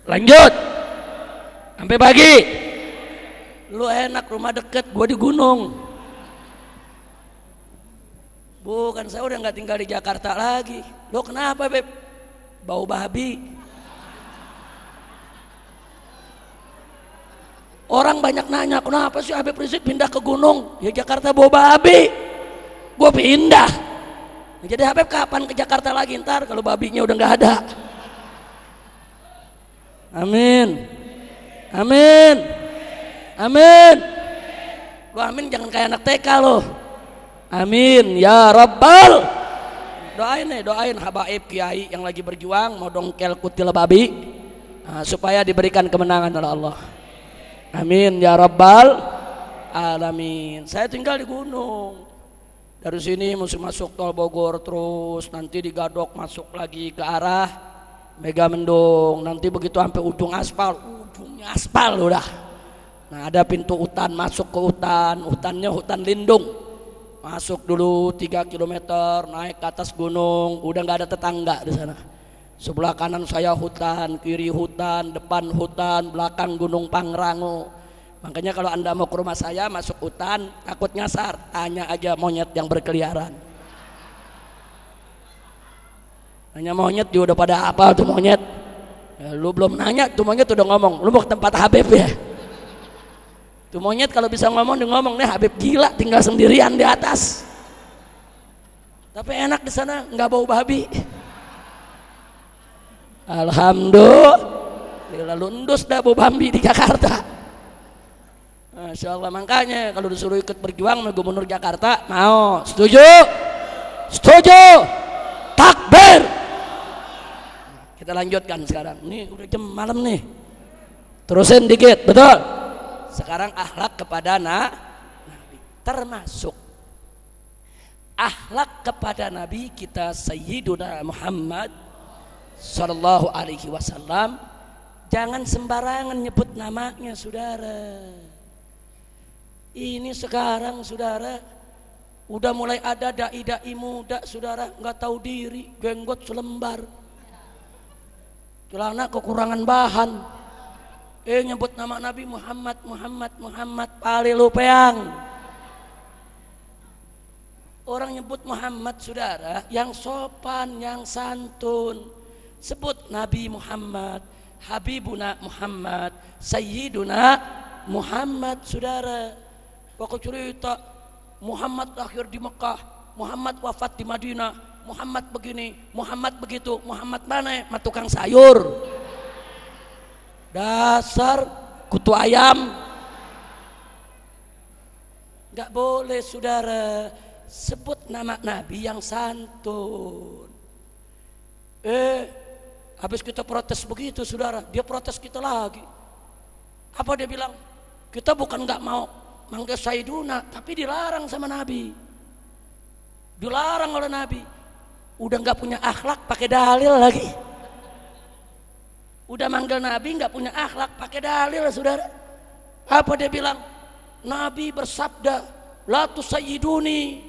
Lanjut sampai pagi. Lu enak rumah deket, gua di gunung. Bukan, saya udah nggak tinggal di Jakarta lagi. Lo kenapa Beb? Bau babi. Orang banyak nanya, kenapa sih Habib Rizik pindah ke gunung? Ya Jakarta bau babi, gue pindah. Jadi Habib kapan ke Jakarta lagi ntar kalau babinya udah nggak ada? Amin, amin, amin. Lo amin jangan kayak anak TK lo. Amin ya Rabbal. Doain habaib kiai yang lagi berjuang mau dongkel kutil babi, supaya diberikan kemenangan oleh Allah. Amin ya Rabbal alamin. Saya tinggal di gunung. Dari sini mesti masuk tol Bogor, terus nanti digadok masuk lagi ke arah Megamendung. Nanti begitu sampai ujungnya aspal udah. Nah ada pintu hutan, masuk ke hutan. Hutannya hutan lindung. Masuk dulu 3 km, naik ke atas gunung. Udah nggak ada tetangga di sana. Sebelah kanan saya hutan, kiri hutan, depan hutan, belakang Gunung Pangrango. Makanya kalau Anda mau ke rumah saya masuk hutan takut nyasar, tanya aja monyet yang berkeliaran. Nanya monyet juga udah pada apa tuh monyet. Ya, lu belum nanya tuh monyet udah ngomong, lu mau ke tempat Habib ya? Tuh monyet kalau bisa ngomong dia ngomong, nih Habib gila tinggal sendirian di atas. Tapi enak di sana, nggak bau babi. Alhamdulillah lundus dah bau babi di Jakarta. Masya Allah, makanya kalau disuruh ikut berjuang sama gubernur Jakarta mau, setuju? Takbir. Kita lanjutkan sekarang. Ini udah jam malam nih. Terusin dikit, betul. Sekarang akhlak kepada Nabi, termasuk akhlak kepada Nabi kita Sayyiduna Muhammad Sallallahu Alaihi Wasallam. Jangan sembarangan nyebut namanya, saudara. Ini sekarang, saudara, udah mulai ada dai-dai muda, saudara, nggak tahu diri, jenggot selembar, celana kekurangan bahan. Nyebut nama Nabi Muhammad, pali lupeang. Orang nyebut Muhammad, saudara, yang sopan, yang santun. Sebut Nabi Muhammad, Habibuna Muhammad, Sayyiduna Muhammad, saudara. Pokok cerita Muhammad lahir di Mekah, Muhammad wafat di Madinah, Muhammad begini, Muhammad begitu, Muhammad mana? Tukang sayur. Dasar kutu ayam. Gak boleh, saudara. Sebut nama Nabi yang santun. Habis kita protes begitu, saudara, dia protes kita lagi. Apa dia bilang? Kita bukan gak mau manggil Sayyiduna, tapi dilarang sama Nabi. Dilarang oleh Nabi. Udah gak punya akhlak pakai dalil lagi. Udah manggil Nabi gak punya akhlak pakai dalil, saudara. Apa dia bilang? Nabi bersabda, la tusayyiduni,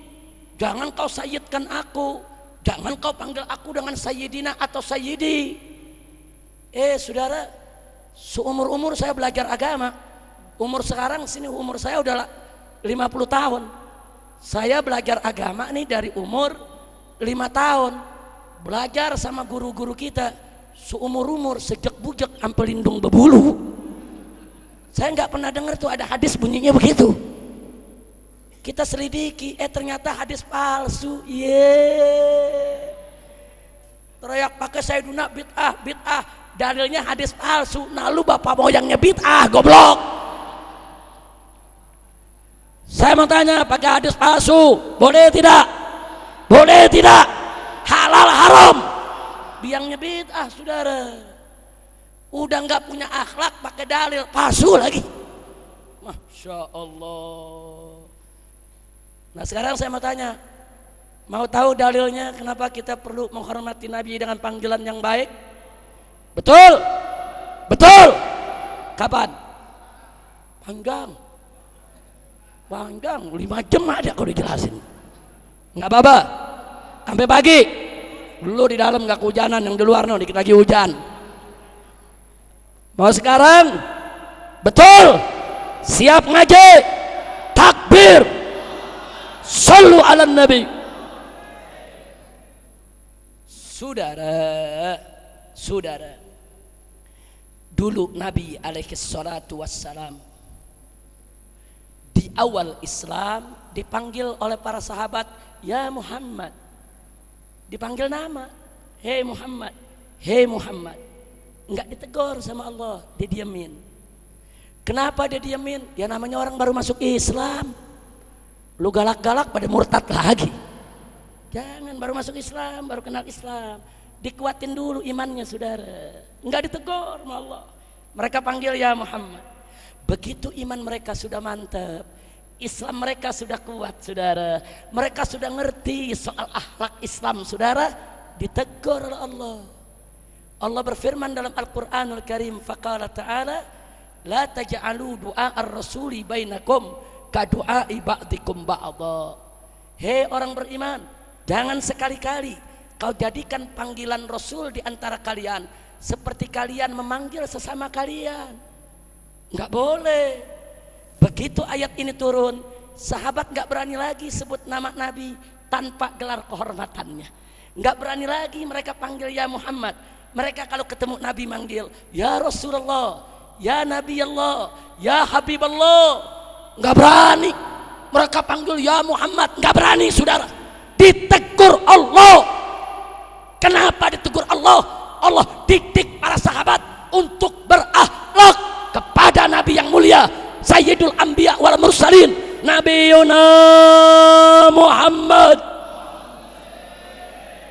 jangan kau sayyidkan aku, jangan kau panggil aku dengan sayyidina atau sayyidi. Saudara, seumur-umur saya belajar agama. Umur sekarang sini umur saya udah 50 tahun. Saya belajar agama nih dari umur 5 tahun. Belajar sama guru-guru kita seumur-umur, sejak bujak sampai lindung bebulu. Saya nggak pernah dengar tuh ada hadis bunyinya begitu. Kita selidiki, ternyata hadis palsu. Teriak pakai Sayyiduna, bid'ah. Dalilnya hadis palsu. Nah lu bapak moyangnya bid'ah, goblok. Saya mau tanya, pakai hadis palsu boleh tidak? Boleh tidak? Halal haram? Biangnya bid'ah, saudara. Udah nggak punya akhlak pakai dalil palsu lagi. Masya Allah. Nah sekarang saya mau tanya, mau tahu dalilnya kenapa kita perlu menghormati Nabi dengan panggilan yang baik? Betul? Betul? Kapan? Panjang, 5 jam ada kalau dijelasin. Nggak apa-apa, sampai pagi. Dulu di dalam nggak kehujanan, yang di luar dikit lagi hujan. Mau sekarang? Betul. Siap ngaji? Takbir. Sallu ala nabi. Saudara, dulu Nabi alaihi salatu wassalam di awal Islam dipanggil oleh para sahabat, ya Muhammad. Dipanggil nama, hei Muhammad, hei Muhammad. Enggak ditegur sama Allah, didiamin. Kenapa dia diamin? Ya namanya orang baru masuk Islam. Lu galak-galak pada murtad lagi. Jangan, baru masuk Islam, baru kenal Islam, dikuatin dulu imannya saudara. Enggak ditegur sama Allah. Mereka panggil ya Muhammad. Begitu iman mereka sudah mantap, Islam mereka sudah kuat saudara, mereka sudah ngerti soal akhlak Islam saudara, ditegur oleh Allah. Allah berfirman dalam Al-Quranul Karim, faqala ta'ala la taj'alu du'a ar-rasuli bainakum ka du'ai ba'dikum ba'dha. Hei orang beriman, jangan sekali-kali kau jadikan panggilan Rasul di antara kalian seperti kalian memanggil sesama kalian. Enggak boleh. Begitu ayat ini turun, sahabat enggak berani lagi sebut nama Nabi tanpa gelar kehormatannya. Enggak berani lagi mereka panggil ya Muhammad. Mereka kalau ketemu Nabi manggil ya Rasulullah, ya Nabi Allah, ya Habib Allah. Enggak berani. Mereka panggil ya Muhammad, enggak berani saudara. Ditegur Allah. Kenapa ditegur Allah? Allah didik para sahabat untuk berakhlak kepada Nabi yang mulia, Sayyidul Anbiya wal Mursalin, Nabiyuna Muhammad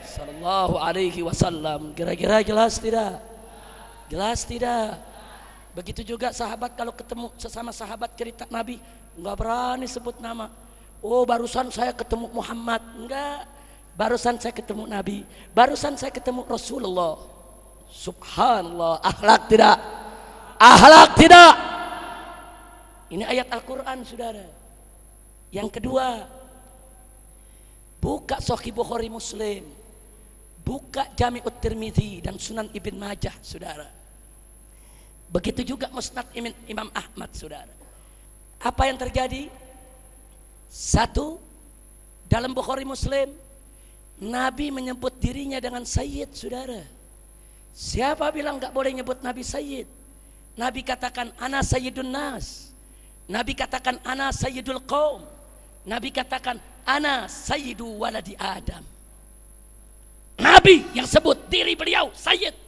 sallallahu alaihi wasallam. Kira-kira jelas tidak? Jelas tidak? Begitu juga sahabat kalau ketemu sesama sahabat cerita Nabi, enggak berani sebut nama. Oh barusan saya ketemu Muhammad, enggak. Barusan saya ketemu Nabi, barusan saya ketemu Rasulullah. Subhanallah, akhlak tidak? Akhlak tidak? Ini ayat Al-Quran saudara. Yang kedua, buka Sahih Bukhari Muslim, buka Jami'ut Tirmidzi dan Sunan Ibn Majah saudara. Begitu juga Musnad Imam Ahmad saudara. Apa yang terjadi? Satu, dalam Bukhari Muslim Nabi menyebut dirinya dengan Sayyid saudara. Siapa bilang gak boleh nyebut Nabi Sayyid? Nabi katakan ana sayyidun nas. Nabi katakan ana sayyidul qaum. Nabi katakan ana sayyidu waladi Adam. Nabi yang sebut diri beliau sayyid.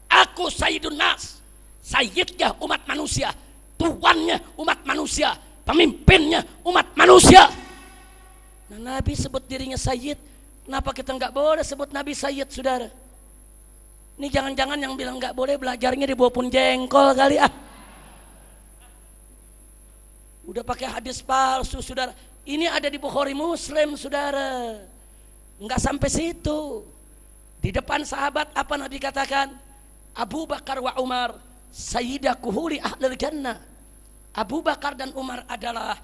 Aku sayyidun nas. Sayyidnya umat manusia, tuannya umat manusia, pemimpinnya umat manusia. Nah, Nabi sebut dirinya sayyid. Kenapa kita enggak boleh sebut Nabi sayyid saudara? Ini jangan-jangan yang bilang nggak boleh belajarnya di bawah pun jengkol kali ah. Udah pakai hadis palsu saudara. Ini ada di Bukhari Muslim saudara. Nggak sampai situ. Di depan sahabat apa Nabi katakan? Abu Bakar wa Umar sayyidah kuhuli ahlil jannah. Abu Bakar dan Umar adalah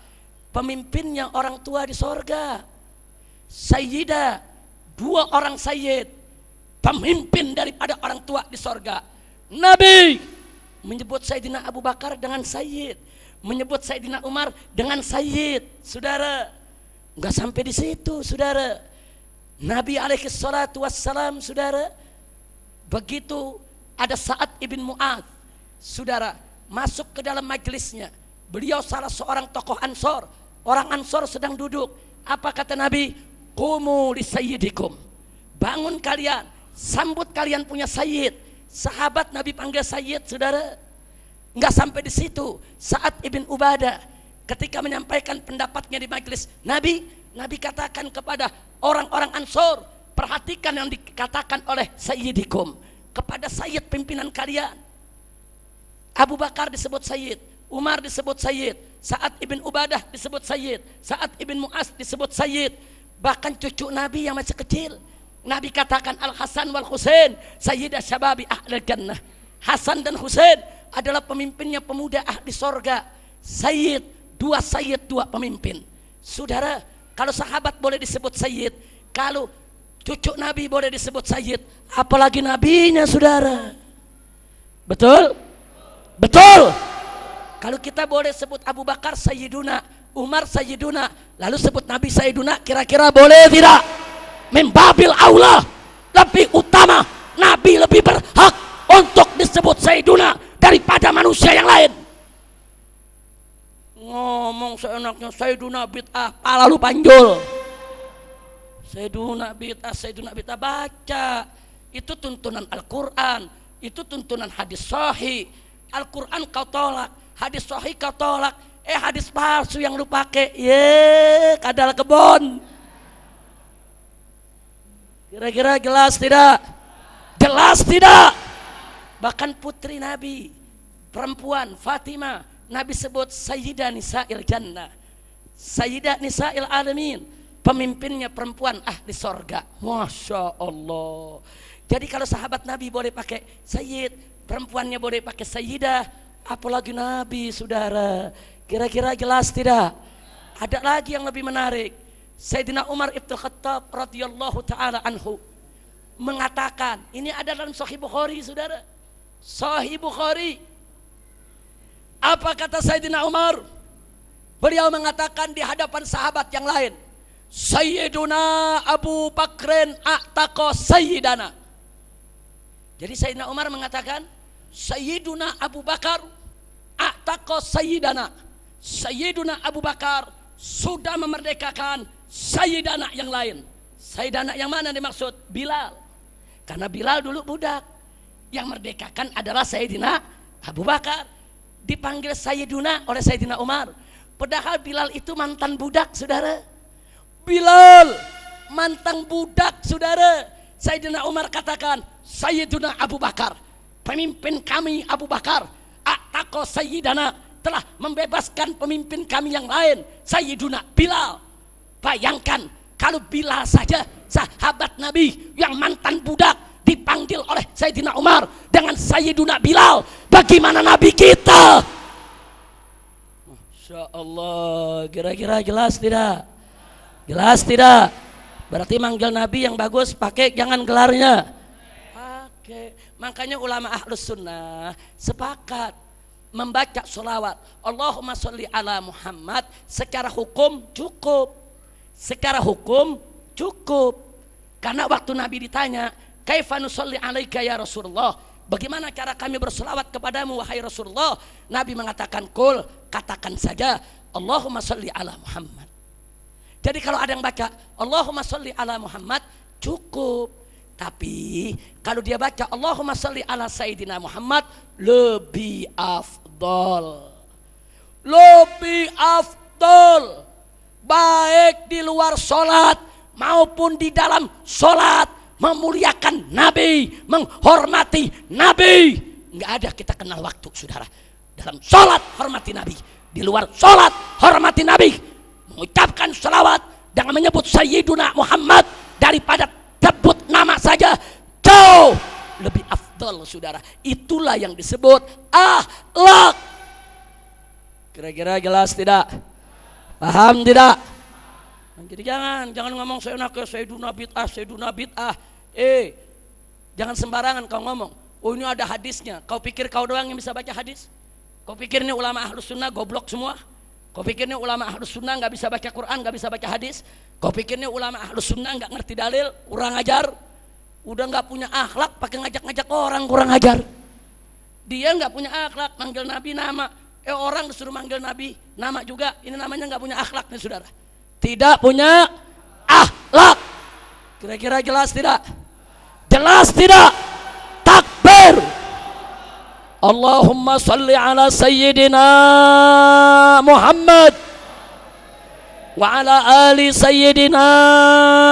pemimpinnya orang tua di sorga. Sayyidah, dua orang sayyid, pemimpin daripada orang tua di sorga. Nabi menyebut Sayyidina Abu Bakar dengan Sayyid, menyebut Sayyidina Umar dengan Sayyid saudara. Enggak sampai di situ saudara. Nabi alaihi salatu wassalam saudara, begitu ada Sa'ad ibn Mu'adz saudara masuk ke dalam majelisnya. Beliau salah seorang tokoh Ansor. Orang Ansor sedang duduk. Apa kata Nabi? Qumu li sayyidikum. Bangun kalian, sambut kalian punya sayyid. Sahabat Nabi panggil sayyid saudara. Enggak sampai di situ. Sa'ad ibn Ubadah ketika menyampaikan pendapatnya di majelis Nabi, Nabi katakan kepada orang-orang Ansor, perhatikan yang dikatakan oleh sayyidikum, kepada sayyid pimpinan kalian. Abu Bakar disebut sayyid, Umar disebut sayyid, Sa'ad ibn Ubadah disebut sayyid, Sa'ad ibn Mu'adz disebut sayyid. Bahkan cucu Nabi yang masih kecil, Nabi katakan Al-Hasan wal Husain sayyidah syababi ahlil jannah. Hasan dan Husain adalah pemimpinnya pemuda ahli sorga. Sayyid, dua pemimpin. Saudara, kalau sahabat boleh disebut sayyid, kalau cucu Nabi boleh disebut sayyid, apalagi nabinya saudara. Betul? Betul. Kalau kita boleh sebut Abu Bakar Sayyiduna, Umar Sayyiduna, lalu sebut Nabi Sayyiduna, kira-kira boleh tidak? Membabil aula, lebih utama, Nabi lebih berhak untuk disebut Sayyiduna daripada manusia yang lain. Ngomong seenaknya Sayyiduna bid'ah, pala lu panjul. Sayyiduna bid'ah, baca. Itu tuntunan Al-Quran, itu tuntunan hadis sahih. Al-Quran kau tolak, hadis sahih kau tolak, hadis palsu yang lu pakai, kadal kebon. Kira-kira jelas tidak? Jelas tidak? Bahkan putri Nabi, perempuan Fatimah, Nabi sebut Sayyidah Nisa'il Jannah, Sayyidah Nisa'il Alamin, pemimpinnya perempuan ahli sorga. Masya Allah. Jadi kalau sahabat Nabi boleh pakai Sayyid, perempuannya boleh pakai Sayyidah, apalagi Nabi, saudara. Kira-kira jelas tidak? Ada lagi yang lebih menarik. Sayyidina Umar Ibn Khattab radhiyallahu ta'ala anhu mengatakan, ini ada dalam Sahih Bukhari, saudara. Sahih Bukhari. Apa kata Sayyidina Umar? Beliau mengatakan di hadapan sahabat yang lain, Sayyiduna Abu Bakrin a'taqa Sayyidana. Jadi Sayyidina Umar mengatakan, Sayyiduna Abu Bakar a'taqa Sayyidana. Sayyiduna Abu Bakar sudah memerdekakan Sayyidana yang lain. Sayyidana yang mana dimaksud? Bilal. Karena Bilal dulu budak. Yang merdekakan adalah Sayyidina Abu Bakar. Dipanggil Sayyiduna oleh Sayyidina Umar. Padahal Bilal itu mantan budak, saudara. Bilal mantan budak, saudara. Sayyidina Umar katakan, Sayyiduna Abu Bakar, pemimpin kami Abu Bakar, a'taqa Sayyidana, telah membebaskan pemimpin kami yang lain, Sayyiduna Bilal. Bayangkan kalau Bilal saja, sahabat Nabi yang mantan budak, dipanggil oleh Sayyidina Umar dengan Sayyiduna Bilal, bagaimana Nabi kita? Masya Allah. Kira-kira jelas tidak? Jelas tidak? Berarti manggil Nabi yang bagus pakai, jangan gelarnya pakai. Makanya ulama Ahlus Sunnah sepakat membaca sholawat Allahumma sholli ala Muhammad secara hukum cukup. Secara hukum cukup. Karena waktu Nabi ditanya, kaifa nusolli alaika ya Rasulullah, bagaimana cara kami berselawat kepadamu wahai Rasulullah? Nabi mengatakan, kul, katakan saja Allahumma sholli ala Muhammad. Jadi kalau ada yang baca Allahumma sholli ala Muhammad cukup. Tapi kalau dia baca Allahumma sholli ala Sayyidina Muhammad lebih afdol. Lebih afdol. Baik di luar sholat maupun di dalam sholat, memuliakan Nabi, menghormati Nabi. Enggak ada kita kenal waktu, saudara. Dalam sholat hormati Nabi, di luar sholat hormati Nabi. Mengucapkan salawat dengan menyebut Sayyiduna Muhammad daripada sebut nama saja jauh lebih afdal, saudara. Itulah yang disebut akhlak. Kira-kira jelas tidak? Paham tidak? Jadi jangan ngomong Sayyiduna bid'ah. Jangan sembarangan kau ngomong. Oh, ini ada hadisnya. Kau pikir kau doang yang bisa baca hadis? Kau pikir ini ulama Ahlus Sunnah goblok semua? Kau pikir ini ulama Ahlus Sunnah nggak bisa baca Quran, nggak bisa baca hadis? Kau pikir ini ulama Ahlus Sunnah nggak ngerti dalil, kurang ajar? Udah nggak punya akhlak, pakai ngajak-ngajak orang, kurang ajar. Dia nggak punya akhlak, manggil Nabi nama. Orang disuruh manggil Nabi nama juga. Ini namanya nggak punya akhlak nih, saudara. Tidak punya akhlak. Kira-kira jelas tidak? Jelas tidak? Takbir. Allahumma salli ala Sayyidina Muhammad wa ala ali Sayyidina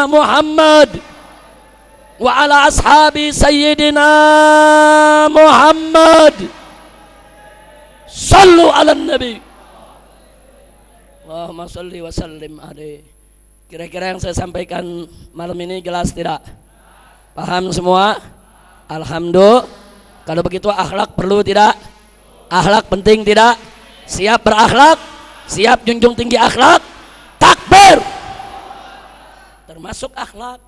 Muhammad wa ala ashabi Sayyidina Muhammad. Sallu ala Nabi. Allahumma salli wa sallim alaihi. Kira-kira yang saya sampaikan malam ini jelas tidak? Paham semua? Alhamdulillah. Kalau begitu akhlak perlu tidak? Akhlak penting tidak? Siap berakhlak? Siap junjung tinggi akhlak? Takbir. Termasuk akhlak.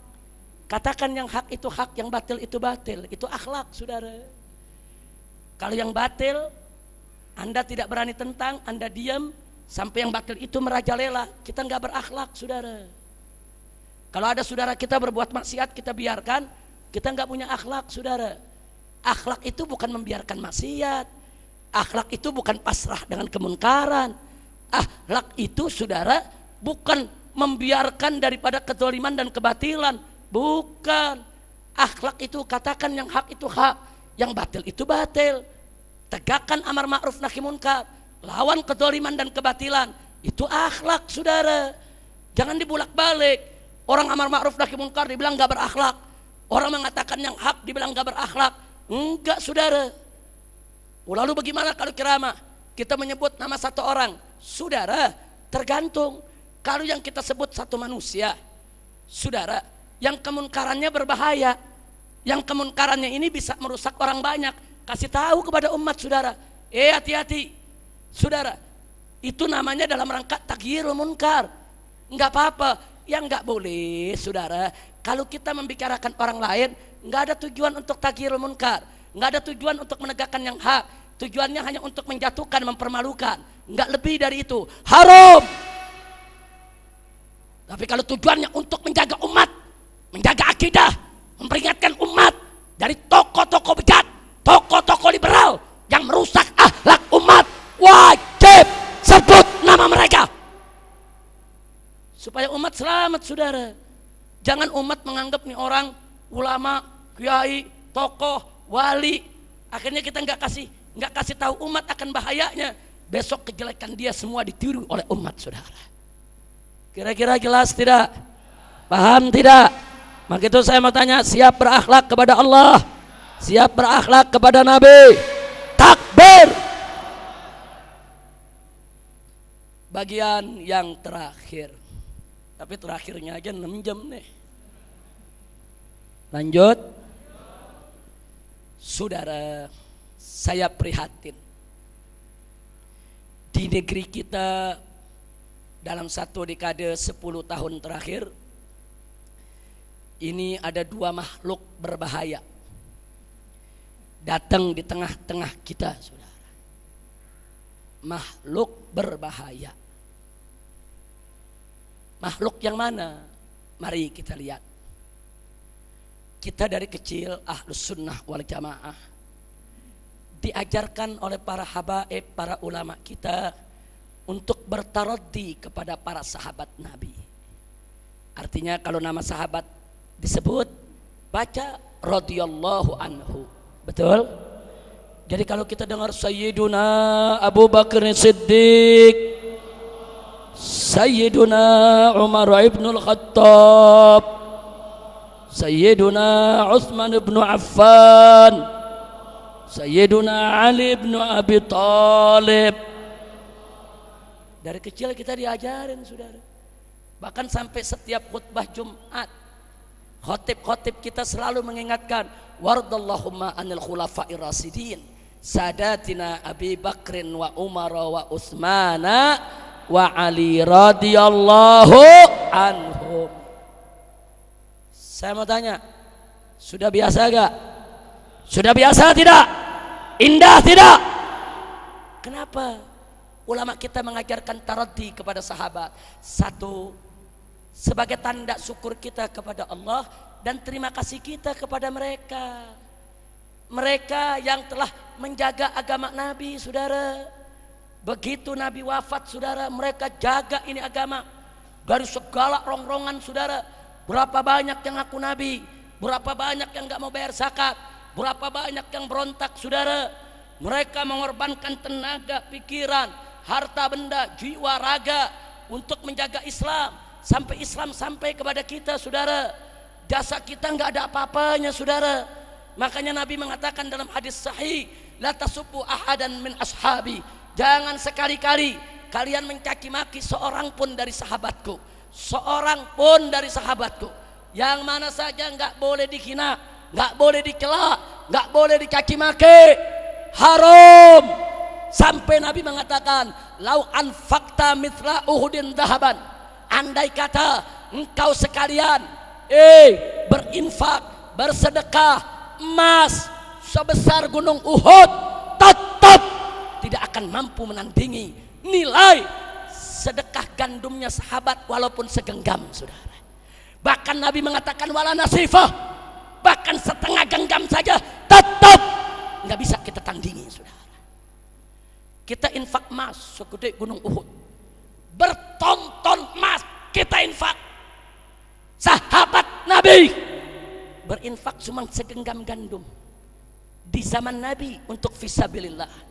Katakan yang hak itu hak, yang batil itu batil. Itu akhlak, saudara. Kalau yang batil Anda tidak berani tentang, Anda diam sampai yang batil itu merajalela. Kita nggak berakhlak, saudara. Kalau ada saudara kita berbuat maksiat, kita biarkan, kita nggak punya akhlak, saudara. Akhlak itu bukan membiarkan maksiat. Akhlak itu bukan pasrah dengan kemunkaran. Akhlak itu, saudara, bukan membiarkan daripada kezaliman dan kebatilan. Bukan. Akhlak itu katakan yang hak itu hak, yang batil itu batil. Tegakkan amar ma'ruf nahi munkar, lawan kezaliman dan kebatilan. Itu akhlak, saudara. Jangan dibulak-balik. Orang amar ma'ruf nahi munkar dibilang gak berakhlak. Orang mengatakan yang hak dibilang gak berakhlak. Enggak, saudara. Lalu bagaimana kalau ceramah kita menyebut nama satu orang? Saudara, tergantung. Kalau yang kita sebut satu manusia, saudara, yang kemunkarannya berbahaya, yang kemunkarannya ini bisa merusak orang banyak, kasih tahu kepada umat, saudara. Hati-hati, saudara. Itu namanya dalam rangka taghyirul munkar. Enggak apa-apa. Yang enggak boleh, saudara, kalau kita membicarakan orang lain, enggak ada tujuan untuk taghyirul munkar, enggak ada tujuan untuk menegakkan yang hak. Tujuannya hanya untuk menjatuhkan, mempermalukan. Enggak lebih dari itu. Haram. Tapi kalau tujuannya untuk menjaga umat, menjaga akidah, memperingatkan umat dari tokoh-tokoh bejat, tokoh-tokoh liberal yang merusak akhlak umat, wajib sebut nama mereka supaya umat selamat, saudara. Jangan umat menganggap nih orang ulama, kiai, tokoh, wali, akhirnya kita nggak kasih tahu umat akan bahayanya. Besok kejelekan dia semua ditiru oleh umat, saudara. Kira-kira jelas tidak? Paham tidak? Maka itu saya mau tanya, siap berakhlak kepada Allah, siap berakhlak kepada Nabi? Takbir. Bagian yang terakhir, tapi terakhirnya aja 6 jam nih. Lanjut. Saudara, saya prihatin di negeri kita dalam satu dekade 10 tahun terakhir ini ada 2 makhluk berbahaya datang di tengah-tengah kita, saudara. Makhluk berbahaya. Makhluk yang mana? Mari kita lihat. Kita dari kecil Ahlus Sunnah wal Jamaah diajarkan oleh para habaib, para ulama kita untuk bertaraddi kepada para sahabat Nabi. Artinya kalau nama sahabat disebut, baca radhiyallahu anhu. Betul? Jadi kalau kita dengar Sayyiduna Abu Bakar Siddiq, Sayyiduna Umar ibn al-Khattab, Sayyiduna Uthman ibn Affan, Sayyiduna Ali ibn Abi Talib. Dari kecil kita diajarin, saudara. Bahkan sampai setiap khutbah Jumat, khotib-khotib kita selalu mengingatkan, wardallahumma anil khulafa'ir rasidin, sadatina Abi Bakrin wa Umar wa Utsmana wa Ali radhiyallahu anhum. Saya mau tanya, sudah biasa gak? Sudah biasa tidak? Indah tidak? Kenapa? Ulama kita mengajarkan taraddi kepada sahabat. Satu, sebagai tanda syukur kita kepada Allah dan terima kasih kita kepada mereka. Mereka yang telah menjaga agama Nabi, saudara. Begitu Nabi wafat, saudara, mereka jaga ini agama dari segala rongrongan, saudara. Berapa banyak yang ngaku Nabi, berapa banyak yang gak mau bayar zakat, berapa banyak yang berontak, saudara. Mereka mengorbankan tenaga, pikiran, harta benda, jiwa, raga untuk menjaga Islam sampai kepada kita, saudara. Jasa kita nggak ada apa-apanya, saudara. Makanya Nabi mengatakan dalam hadis sahih, la tasubbu ahadan min ashabi, jangan sekali-kali kalian mencaci maki seorang pun dari sahabatku, seorang pun dari sahabatku. Yang mana saja nggak boleh dihina, nggak boleh dicela, nggak boleh dicaci maki, haram. Sampai Nabi mengatakan, lau anfaqta mithla uhudin dahaban, andai kata engkau sekalian berinfak, bersedekah emas sebesar gunung Uhud, akan mampu menandingi nilai sedekah gandumnya sahabat walaupun segenggam, saudara. Bahkan Nabi mengatakan wala nasifah, bahkan setengah genggam saja tetap nggak bisa kita tandingi, saudara. Kita infak emas segede gunung Uhud, bertonton emas kita infak. Sahabat Nabi berinfak cuma segenggam gandum di zaman Nabi untuk fisabilillah.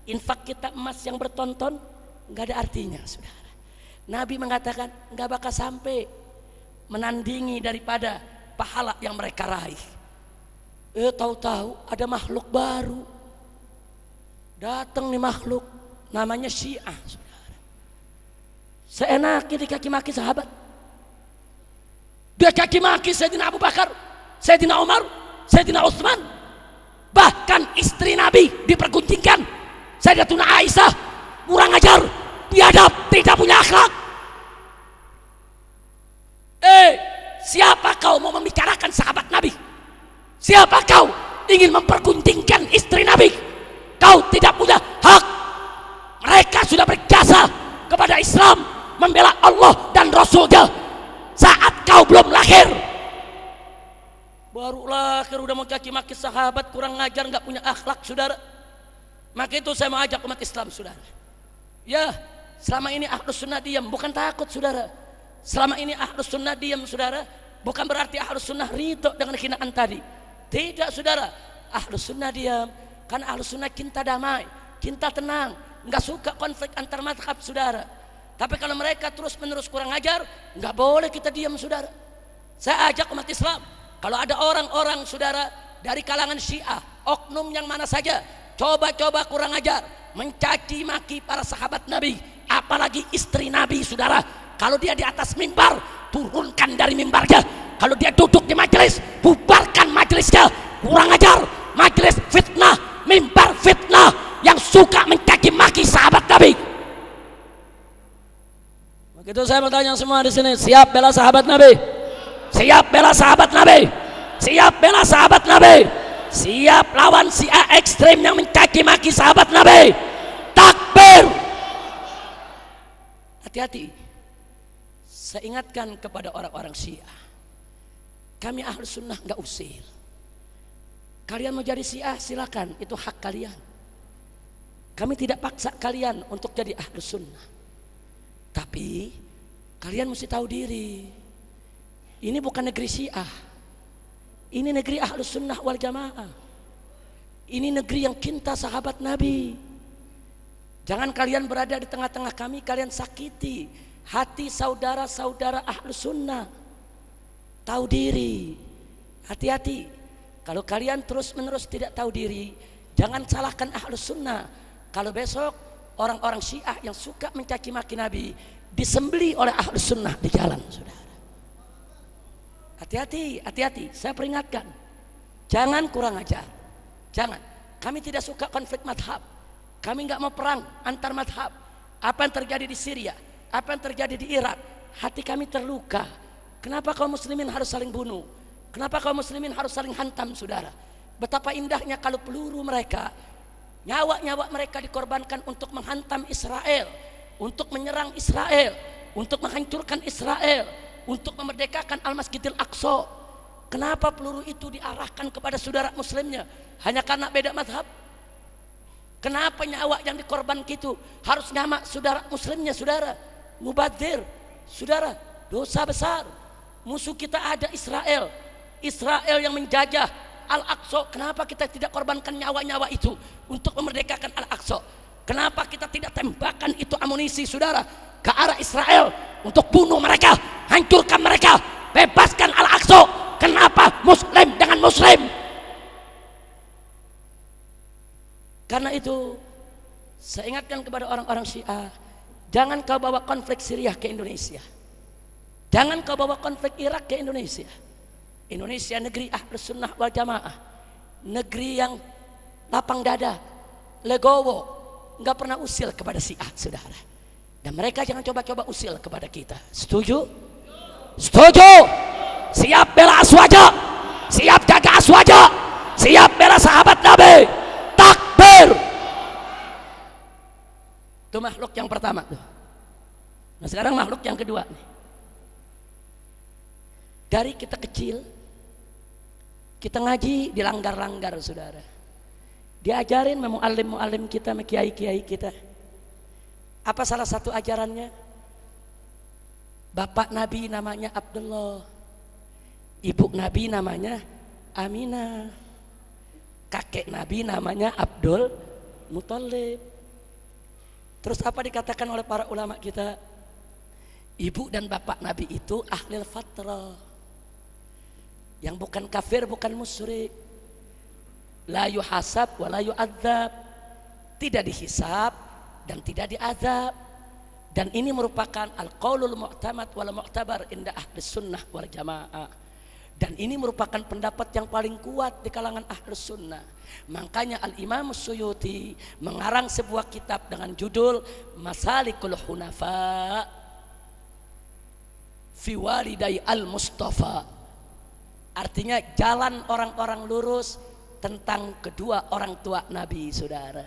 Infak kita emas yang bertonton nggak ada artinya, saudara. Nabi mengatakan nggak bakal sampai menandingi daripada pahala yang mereka raih. Tahu-tahu ada makhluk baru datang nih, makhluk namanya Syiah, saudara. Seenaknya dikaki-maki sahabat, dia kaki-maki Sayyidina Abu Bakar, Sayyidina Umar, Sayyidina Utsman, bahkan istri Nabi dipergunjingkan. Sayyidatuna Aisyah kurang ajar, biadab, tidak punya akhlak. Siapa kau mau membicarakan sahabat Nabi? Siapa kau ingin memperguntingkan istri Nabi? Kau tidak punya hak. Mereka sudah berjasa kepada Islam, membela Allah dan Rasulnya saat kau belum lahir. Baru lahir udah mau caci-maki sahabat, kurang ngajar, nggak punya akhlak, saudara. Maka itu saya mau ajak umat Islam, saudara. Ya, selama ini Ahlus Sunnah diam, bukan takut, saudara. Selama ini Ahlus Sunnah diam, saudara, bukan berarti Ahlus Sunnah ridho dengan hinaan tadi. Tidak, saudara. Ahlus Sunnah diam karena Ahlus Sunnah cinta damai, cinta tenang, nggak suka konflik antar mazhab, saudara. Tapi kalau mereka terus menerus kurang ajar, nggak boleh kita diam, saudara. Saya ajak umat Islam, kalau ada orang-orang, saudara, dari kalangan Syiah, oknum yang mana saja, coba-coba kurang ajar, mencaci maki para sahabat Nabi, apalagi istri Nabi, saudara. Kalau dia di atas mimbar, turunkan dari mimbarnya. Kalau dia duduk di majelis, bubarkan majelisnya. Kurang ajar, majelis fitnah, mimbar fitnah, yang suka mencaci maki sahabat Nabi. Begitu saya bertanya semua di sini, siap bela sahabat Nabi? Siap bela sahabat Nabi? Siap bela sahabat Nabi? Siap lawan Syiah ekstrim yang mencaci maki sahabat Nabi? Takbir! Hati-hati. Saya ingatkan kepada orang-orang Syiah, kami Ahlus Sunnah nggak usil. Kalian mau jadi Syiah silakan, itu hak kalian. Kami tidak paksa kalian untuk jadi Ahlus Sunnah. Tapi kalian mesti tahu diri, ini bukan negeri Syiah. Ini negeri Ahlus Sunnah wal Jamaah. Ini negeri yang cinta sahabat Nabi. Jangan kalian berada di tengah-tengah kami, kalian sakiti hati saudara-saudara Ahlus Sunnah. Tahu diri, hati-hati. Kalau kalian terus-menerus tidak tahu diri, jangan salahkan Ahlus Sunnah. Kalau besok orang-orang Syiah yang suka mencaci maki Nabi disembeli oleh Ahlus Sunnah di jalan, saudara. Hati-hati, hati-hati. Saya peringatkan, jangan kurang ajar. Jangan. Kami tidak suka konflik madhab. Kami nggak mau perang antar madhab. Apa yang terjadi di Syria, apa yang terjadi di Irak, hati kami terluka. Kenapa kaum muslimin harus saling bunuh? Kenapa kaum muslimin harus saling hantam, saudara? Betapa indahnya kalau peluru mereka, nyawa-nyawa mereka dikorbankan untuk menghantam Israel, untuk menyerang Israel, untuk menghancurkan Israel, untuk memerdekakan Al-Masjidil Aqsa. Kenapa peluru itu diarahkan kepada saudara muslimnya? Hanya karena beda mazhab? Kenapa nyawa yang dikorbankan itu harus nama saudara muslimnya, saudara? Mubadzir, saudara, dosa besar. Musuh kita ada Israel. Israel yang menjajah Al-Aqsa. Kenapa kita tidak korbankan nyawa-nyawa itu untuk memerdekakan Al-Aqsa? Kenapa kita tidak tembakan itu amunisi, saudara, ke arah Israel untuk bunuh mereka, hancurkan mereka, bebaskan Al-Aqsa? Kenapa muslim dengan muslim? Karena itu saya ingatkan kepada orang-orang Syiah, jangan kau bawa konflik Syria ke Indonesia, jangan kau bawa konflik Irak ke Indonesia. Indonesia negeri Ahlus Sunnah wal Jamaah, negeri yang lapang dada, legowo, nggak pernah usil kepada Syiah, saudara. Dan mereka jangan coba-coba usil kepada kita. Setuju? Setuju? Siap bela aswaja, siap jaga aswaja, siap bela sahabat Nabi. Takbir! Itu makhluk yang pertama tuh. Nah sekarang makhluk yang kedua nih. Dari kita kecil, kita ngaji dilanggar-langgar saudara. Diajarin sama mu'alim kita, sama kiai-kiai kita. Apa salah satu ajarannya? Bapak Nabi namanya Abdullah, ibu Nabi namanya Aminah, kakek Nabi namanya Abdul Muthalib. Terus apa dikatakan oleh para ulama kita? Ibu dan bapak Nabi itu ahlil fatrah, yang bukan kafir, bukan musyrik. La yuhasab wa la yu'adzab, tidak dihisab dan tidak diazab. Dan ini merupakan al-qaulul mu'tamad wal mu'tabar inda ahli sunnah wal jamaah. Dan ini merupakan pendapat yang paling kuat di kalangan ahli sunnah. Makanya Al-Imam Suyuti mengarang sebuah kitab dengan judul Masalikul Hunafa fi walidai al-Mustafa. Artinya jalan orang-orang lurus tentang kedua orang tua Nabi, saudara.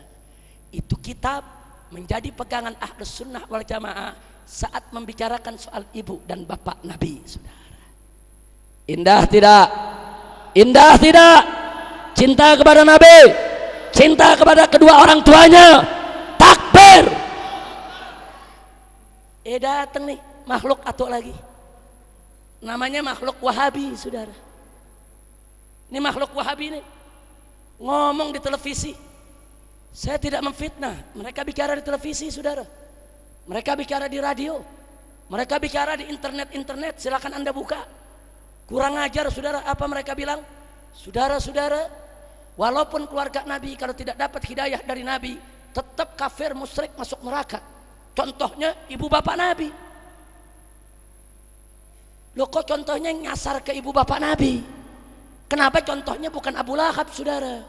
Itu kitab menjadi pegangan Ahlus Sunnah wal Jamaah saat membicarakan soal ibu dan bapak Nabi, saudara. Indah tidak? Indah tidak? Cinta kepada Nabi, cinta kepada kedua orang tuanya. Takbir. Datang nih makhluk atau lagi, namanya makhluk Wahabi, saudara. Ini makhluk Wahabi nih ngomong di televisi. Saya tidak memfitnah, mereka bicara di televisi, saudara. Mereka bicara di radio, mereka bicara di internet, silakan Anda buka. Kurang ajar, saudara. Apa mereka bilang? Saudara-saudara, walaupun keluarga Nabi kalau tidak dapat hidayah dari Nabi, tetap kafir, musyrik, masuk neraka. Contohnya ibu bapak Nabi. Loh, kok contohnya nyasar ke ibu bapak Nabi? Kenapa contohnya bukan Abu Lahab, saudara?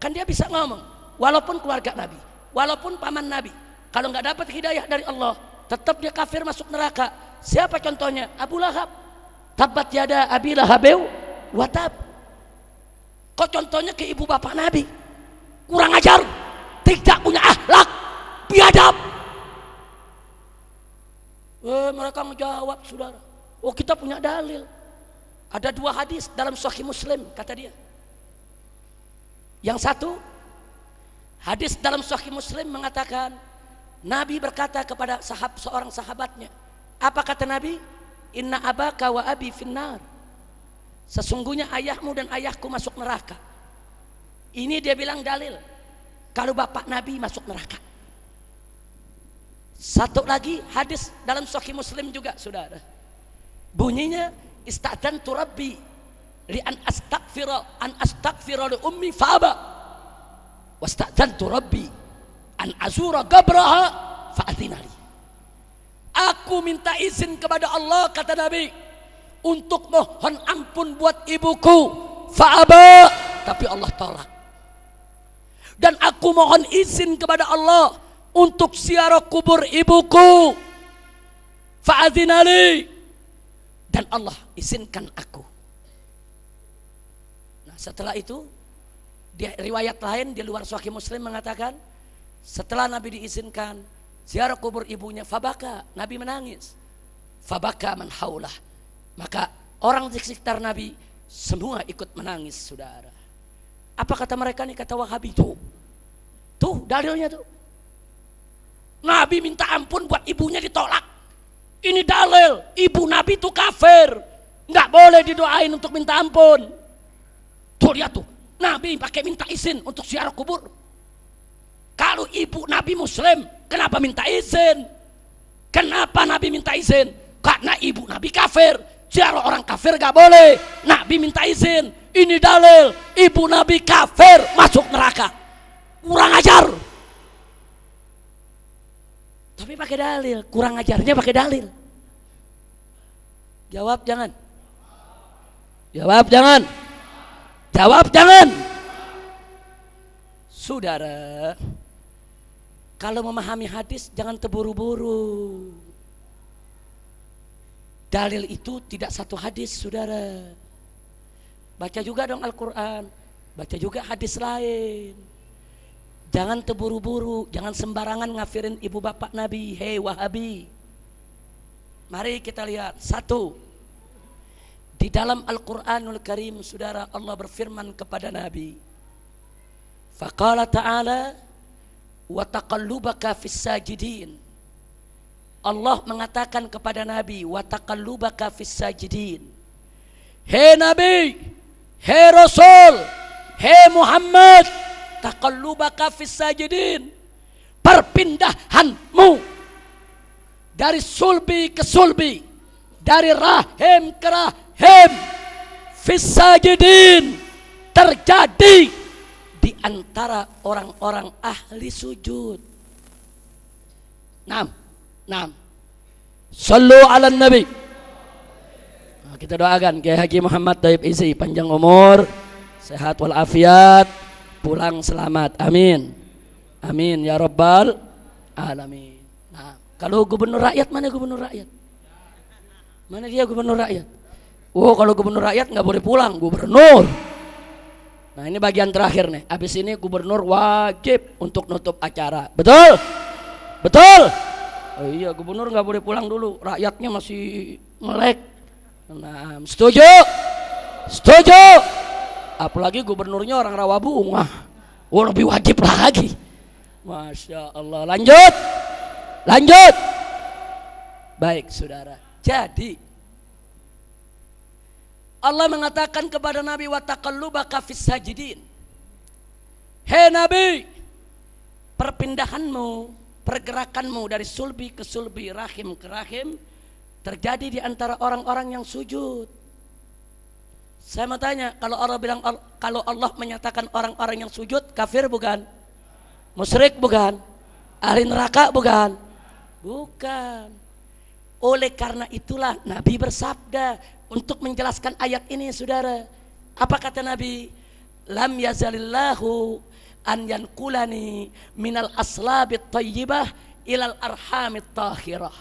Kan dia bisa ngomong, walaupun keluarga Nabi, walaupun paman Nabi, kalau nggak dapat hidayah dari Allah, tetap dia kafir, masuk neraka. Siapa contohnya? Abu Lahab. Tabat yada Abi Lahabeu watab. Kok contohnya ke ibu bapak Nabi? Kurang ajar, tidak punya akhlak, biadab. Mereka menjawab, saudara, oh kita punya dalil. Ada dua hadis dalam Sahih Muslim, kata dia. Yang satu, hadis dalam Sahih Muslim mengatakan, Nabi berkata kepada seorang sahabatnya. Apa kata Nabi? Inna abaka wa abi finnar. Sesungguhnya ayahmu dan ayahku masuk neraka. Ini dia bilang dalil kalau bapak Nabi masuk neraka. Satu lagi hadis dalam Sahih Muslim juga, saudara. Bunyinya, ista'dzantu rabbi li an astaghfira li ummi fa'aba wasta'dzantu rabbi an azura qabraha fa'adhina li. Aku minta izin kepada Allah, kata Nabi, untuk mohon ampun buat ibuku, fa'aba, tapi Allah tolak. Dan aku mohon izin kepada Allah untuk ziarah kubur ibuku, fa'adhina li, dan Allah izinkan aku. Nah, setelah itu di riwayat lain di luar Sahih Muslim mengatakan, setelah Nabi diizinkan ziarah kubur ibunya, fabaka, Nabi menangis. Fabaka man haulah, maka orang di sekitar Nabi semua ikut menangis, saudara. Apa kata mereka nih? Kata Wahabi, tuh dalilnya tuh. Nabi minta ampun buat ibunya, ditolak. Ini dalil, ibu Nabi itu kafir, nggak boleh didoain untuk minta ampun. Tuh lihat tuh, Nabi pakai minta izin untuk ziarah kubur. Kalau ibu Nabi Muslim, kenapa minta izin? Kenapa Nabi minta izin? Karena ibu Nabi kafir, ziarah orang kafir nggak boleh. Nabi minta izin, ini dalil, ibu Nabi kafir, masuk neraka. Kurang ajar. Tapi pakai dalil, kurang ajarnya pakai dalil. Jawab jangan. Jawab jangan. Jawab jangan. Saudara, kalau memahami hadis jangan terburu-buru. Dalil itu tidak satu hadis, saudara. Baca juga dong Al-Quran, baca juga hadis lain. Jangan terburu-buru, jangan sembarangan ngafirin ibu bapak Nabi. Hei Wahabi, mari kita lihat. Satu, di dalam Al-Quranul Karim, saudara, Allah berfirman kepada Nabi, faqala ta'ala wa taqallubaka fis sajidin. Allah mengatakan kepada Nabi, wa taqallubaka fis sajidin. Hei Nabi, hei Rasul, hei Muhammad, taqallubaka fis sajidin, perpindahanmu dari sulbi ke sulbi, dari rahim ke rahim, fis sajidin, terjadi di antara orang-orang ahli sujud. 6. Sallu ala nabi. Nah, kita doakan Kiai Haji Muhammad Thayyib Isi panjang umur, sehat walafiat, pulang selamat. Amin. Amin ya rabbal alamin. Nah, kalau gubernur rakyat, mana gubernur rakyat? Mana dia gubernur rakyat? Oh, kalau gubernur rakyat nggak boleh pulang, gubernur. Nah, ini bagian terakhir nih. Habis ini gubernur wajib untuk nutup acara. Betul? Betul? Oh iya, gubernur nggak boleh pulang dulu, rakyatnya masih melek. Nah, setuju? Setuju? Apalagi gubernurnya orang Rawabunga. Oh, lebih wajib lagi. Masya Allah. Lanjut. Lanjut. Baik, saudara. Jadi Allah mengatakan kepada Nabi, wa taqallubaka fis sajidin. Hei Nabi, perpindahanmu, pergerakanmu dari sulbi ke sulbi, rahim ke rahim, terjadi di antara orang-orang yang sujud. Saya mau tanya, kalau Allah menyatakan orang-orang yang sujud, kafir bukan? Musyrik bukan? Ahli neraka bukan? Bukan. Oleh karena itulah Nabi bersabda untuk menjelaskan ayat ini, saudara. Apa kata Nabi? Lam yazalillahu an yanqulani minal aslabit thayyibah ilal arhamit tahirah.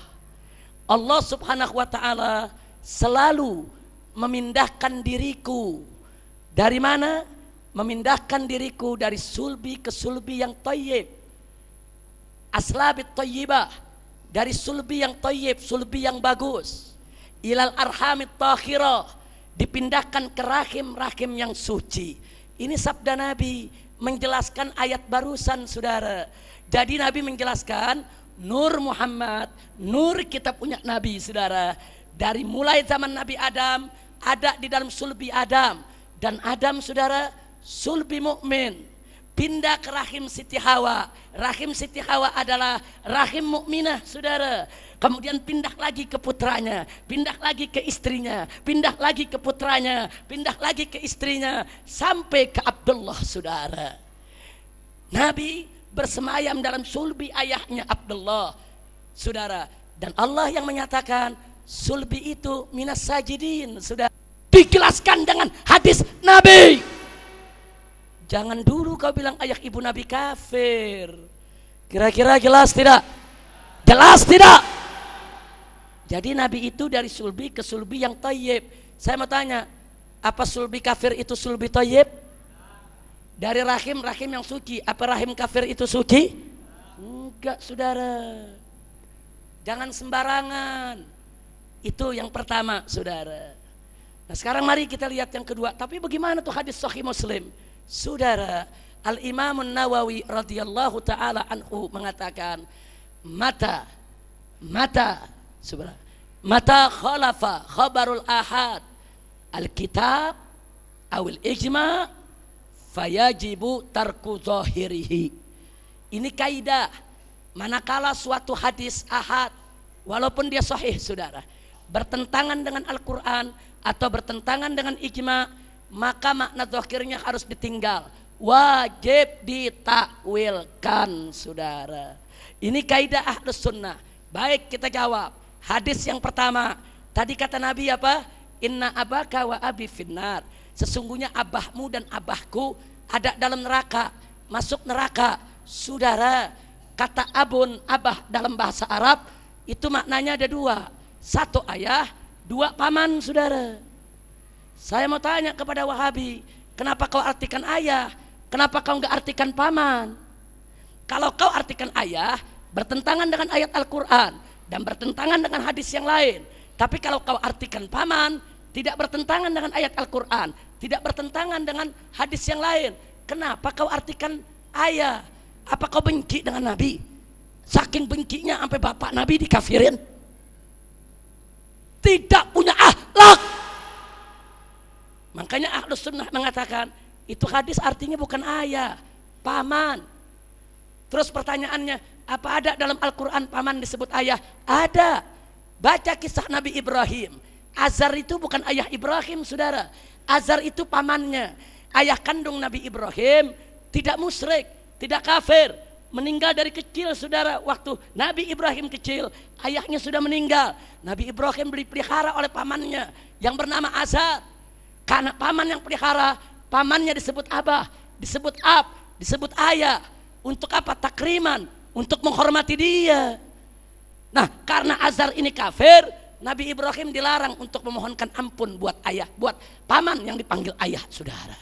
Allah subhanahu wa ta'ala selalu memindahkan diriku dari mana? Memindahkan diriku dari sulbi ke sulbi yang thayyib. Aslabit thayyibah, dari sulbi yang thayyib, sulbi yang bagus. Ilal arhamit tahirah, dipindahkan ke rahim-rahim yang suci. Ini sabda Nabi menjelaskan ayat barusan, saudara. Jadi Nabi menjelaskan Nur Muhammad, nur kita punya Nabi, saudara. Dari mulai zaman Nabi Adam ada di dalam sulbi Adam, dan Adam, saudara, sulbi mukmin, pindah ke rahim Siti Hawa. Rahim Siti Hawa adalah rahim mukminah, saudara. Kemudian pindah lagi ke putranya, pindah lagi ke istrinya, pindah lagi ke putranya, pindah lagi ke istrinya, sampai ke Abdullah, saudara. Nabi bersemayam dalam sulbi ayahnya Abdullah, saudara. Dan Allah yang menyatakan sulbi itu minas sajidin, sudah dijelaskan dengan hadis Nabi. Jangan dulu kau bilang ayah ibu Nabi kafir. Kira-kira jelas tidak? Jelas tidak? Jadi Nabi itu dari sulbi ke sulbi yang thayyib. Saya mau tanya, apa sulbi kafir itu sulbi thayyib? Dari rahim-rahim yang suci, apa rahim kafir itu suci? Enggak, saudara. Jangan sembarangan. Itu yang pertama, saudara. Nah, sekarang mari kita lihat yang kedua. Tapi bagaimana tuh hadis Sahih Muslim? Saudara, Al-Imam Nawawi radhiyallahu taala anhu mengatakan, mata saudara, mata khalafa khabarul ahad al-kitab awil ijma fayajibu tarku zahirihi. Ini kaidah, manakala suatu hadis ahad walaupun dia sahih, saudara, bertentangan dengan Al-Quran atau bertentangan dengan ijma, maka makna zahirnya harus ditinggal, wajib ditakwilkan, saudara. Ini kaidah ahlus sunnah. Baik, kita jawab. Hadis yang pertama, tadi kata Nabi apa? Inna abaka wa abi finnar. Sesungguhnya abahmu dan abahku ada dalam neraka, masuk neraka. Saudara, kata abun, abah dalam bahasa Arab itu maknanya ada dua. Satu ayah, dua paman, saudara. Saya mau tanya kepada Wahabi, kenapa kau artikan ayah? Kenapa kau enggak artikan paman? Kalau kau artikan ayah bertentangan dengan ayat Al-Quran dan bertentangan dengan hadis yang lain. Tapi kalau kau artikan paman tidak bertentangan dengan ayat Al-Quran, tidak bertentangan dengan hadis yang lain. Kenapa kau artikan ayah? Apa kau benci dengan Nabi? Saking bencinya sampai bapak Nabi dikafirin. Tidak punya akhlak. Makanya Ahlus Sunnah mengatakan itu hadis artinya bukan ayah, paman. Terus pertanyaannya, apa ada dalam Al-Quran paman disebut ayah? Ada. Baca kisah Nabi Ibrahim. Azar itu bukan ayah Ibrahim, saudara. Azar itu pamannya. Ayah kandung Nabi Ibrahim tidak musyrik, tidak kafir. Meninggal dari kecil, saudara. Waktu Nabi Ibrahim kecil, ayahnya sudah meninggal. Nabi Ibrahim dipelihara oleh pamannya yang bernama Azar. Karena paman yang pelihara, pamannya disebut abah, disebut ab, disebut ayah. Untuk apa? Takriman, untuk menghormati dia. Nah, karena Azar ini kafir, Nabi Ibrahim dilarang untuk memohonkan ampun buat ayah, buat paman yang dipanggil ayah, saudara.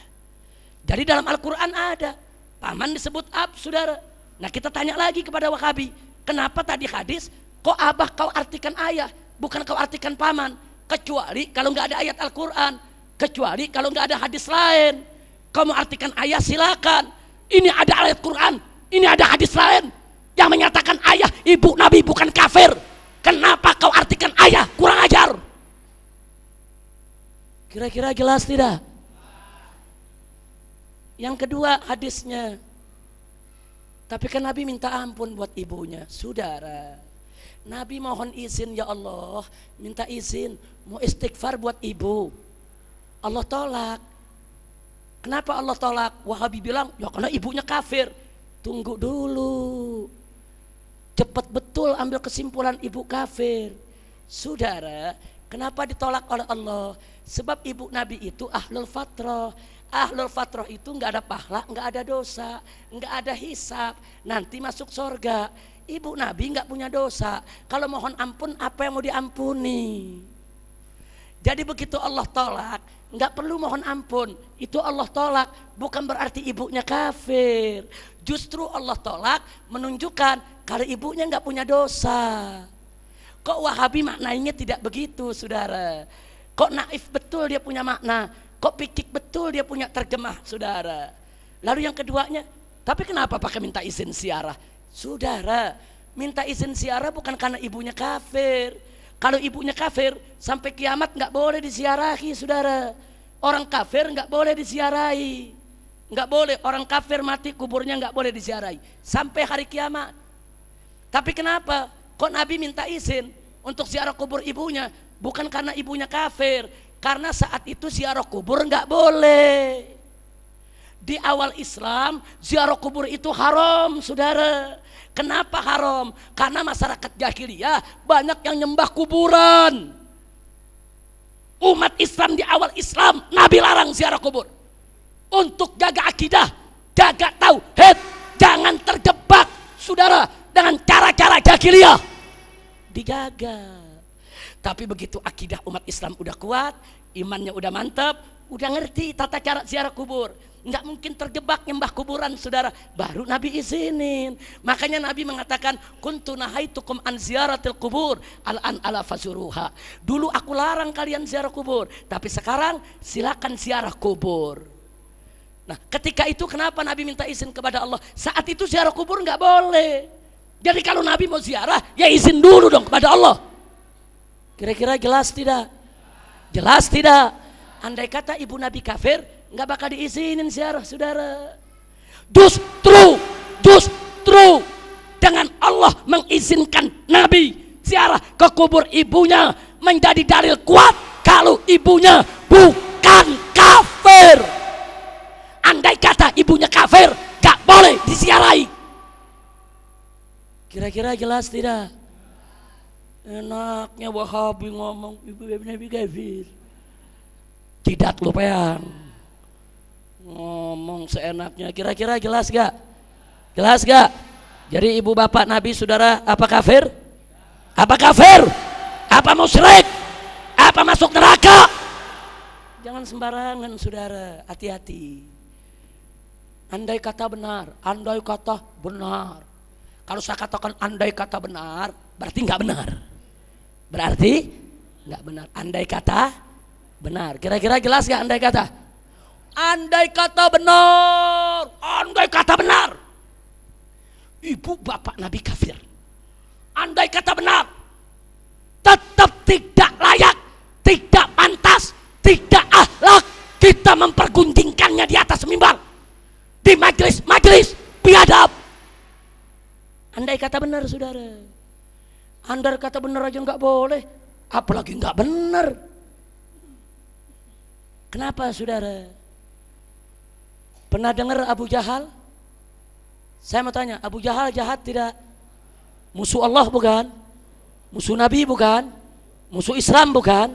Jadi dalam Al-Quran ada paman disebut ab, saudara. Nah, kita tanya lagi kepada Wahabi, kenapa tadi hadis kok abah kau artikan ayah, bukan kau artikan paman? Kecuali kalau nggak ada ayat Al-Quran, kecuali kalau nggak ada hadis lain. Kau mau artikan ayah silakan. Ini ada ayat Quran, ini ada hadis lain yang menyatakan ayah ibu Nabi bukan kafir. Kenapa kau artikan ayah? Kurang ajar. Kira-kira jelas tidak? Yang kedua hadisnya, tapi kan Nabi minta ampun buat ibunya. Saudara, Nabi mohon izin, ya Allah, minta izin mau istighfar buat ibu. Allah tolak. Kenapa Allah tolak? Wahabi bilang, ya karena ibunya kafir. Tunggu dulu. Cepat betul ambil kesimpulan ibu kafir. Saudara, kenapa ditolak oleh Allah? Sebab ibu Nabi itu ahlul fatrah. Ahlul fatrah itu nggak ada pahala, nggak ada dosa, nggak ada hisab. Nanti masuk surga. Ibu Nabi nggak punya dosa. Kalau mohon ampun, apa yang mau diampuni? Jadi begitu Allah tolak, nggak perlu mohon ampun. Itu Allah tolak, bukan berarti ibunya kafir. Justru Allah tolak menunjukkan kalau ibunya nggak punya dosa. Kok Wahabi maknanya tidak begitu, saudara? Kok naif betul dia punya makna? Kok pikik betul dia punya terjemah, saudara? Lalu yang keduanya, tapi kenapa pakai minta izin ziarah? Saudara, minta izin ziarah bukan karena ibunya kafir. Kalau ibunya kafir, sampai kiamat nggak boleh diziarahi, saudara. Orang kafir nggak boleh diziarahi, nggak boleh. Orang kafir mati kuburnya nggak boleh diziarahi sampai hari kiamat. Tapi kenapa? Kok Nabi minta izin untuk ziarah kubur ibunya? Bukan karena ibunya kafir, karena saat itu ziarah kubur nggak boleh. Di awal Islam ziarah kubur itu haram, saudara. Kenapa haram? Karena masyarakat jahiliyah banyak yang nyembah kuburan. Umat Islam di awal Islam Nabi larang ziarah kubur untuk jaga akidah, jaga tauhid, jangan terjebak, saudara, dengan cara-cara jahiliyah. Dijaga. Tapi begitu akidah umat Islam udah kuat, imannya udah mantap, udah ngerti tata cara ziarah kubur, nggak mungkin terjebak nyembah kuburan, saudara. Baru Nabi izinin. Makanya Nabi mengatakan, kuntu nahaitukum an ziyaratil kubur al-an ala fazuruha. Dulu aku larang kalian ziarah kubur, tapi sekarang silakan ziarah kubur. Nah, ketika itu kenapa Nabi minta izin kepada Allah? Saat itu ziarah kubur nggak boleh. Jadi kalau Nabi mau ziarah, ya izin dulu dong kepada Allah. Kira-kira jelas tidak? Jelas tidak? Andai kata ibu Nabi kafir, nggak bakal diizinin ziarah, saudara. Justru dengan Allah mengizinkan Nabi ziarah ke kubur ibunya menjadi dalil kuat kalau ibunya bukan kafir. Andai kata ibunya kafir, nggak boleh diziarahi. Kira-kira jelas tidak? Enaknya Wahabi ngomong ibu Nabi kafir. Tidak lupayan. Ngomong seenaknya. Kira-kira jelas gak? Jelas gak? Jadi ibu bapak Nabi, saudara, apa kafir? Apa kafir? Apa musyrik? Apa masuk neraka? Jangan sembarangan, saudara. Hati-hati. Andai kata benar, andai kata benar. Kalau saya katakan andai kata benar, berarti nggak benar. Berarti nggak benar. Andai kata benar. Kira-kira jelas nggak andai kata? Andai kata benar, andai kata benar. Ibu bapak Nabi kafir. Andai kata benar, tetap tidak layak, tidak pantas, tidak akhlak kita mempergunjingkannya di atas mimbar, di majelis biadab. Andai kata benar, saudara. Andai kata benar aja nggak boleh, apalagi nggak benar. Kenapa, saudara? Pernah dengar Abu Jahal? Saya mau tanya, Abu Jahal jahat tidak? Musuh Allah bukan? Musuh Nabi bukan? Musuh Islam bukan?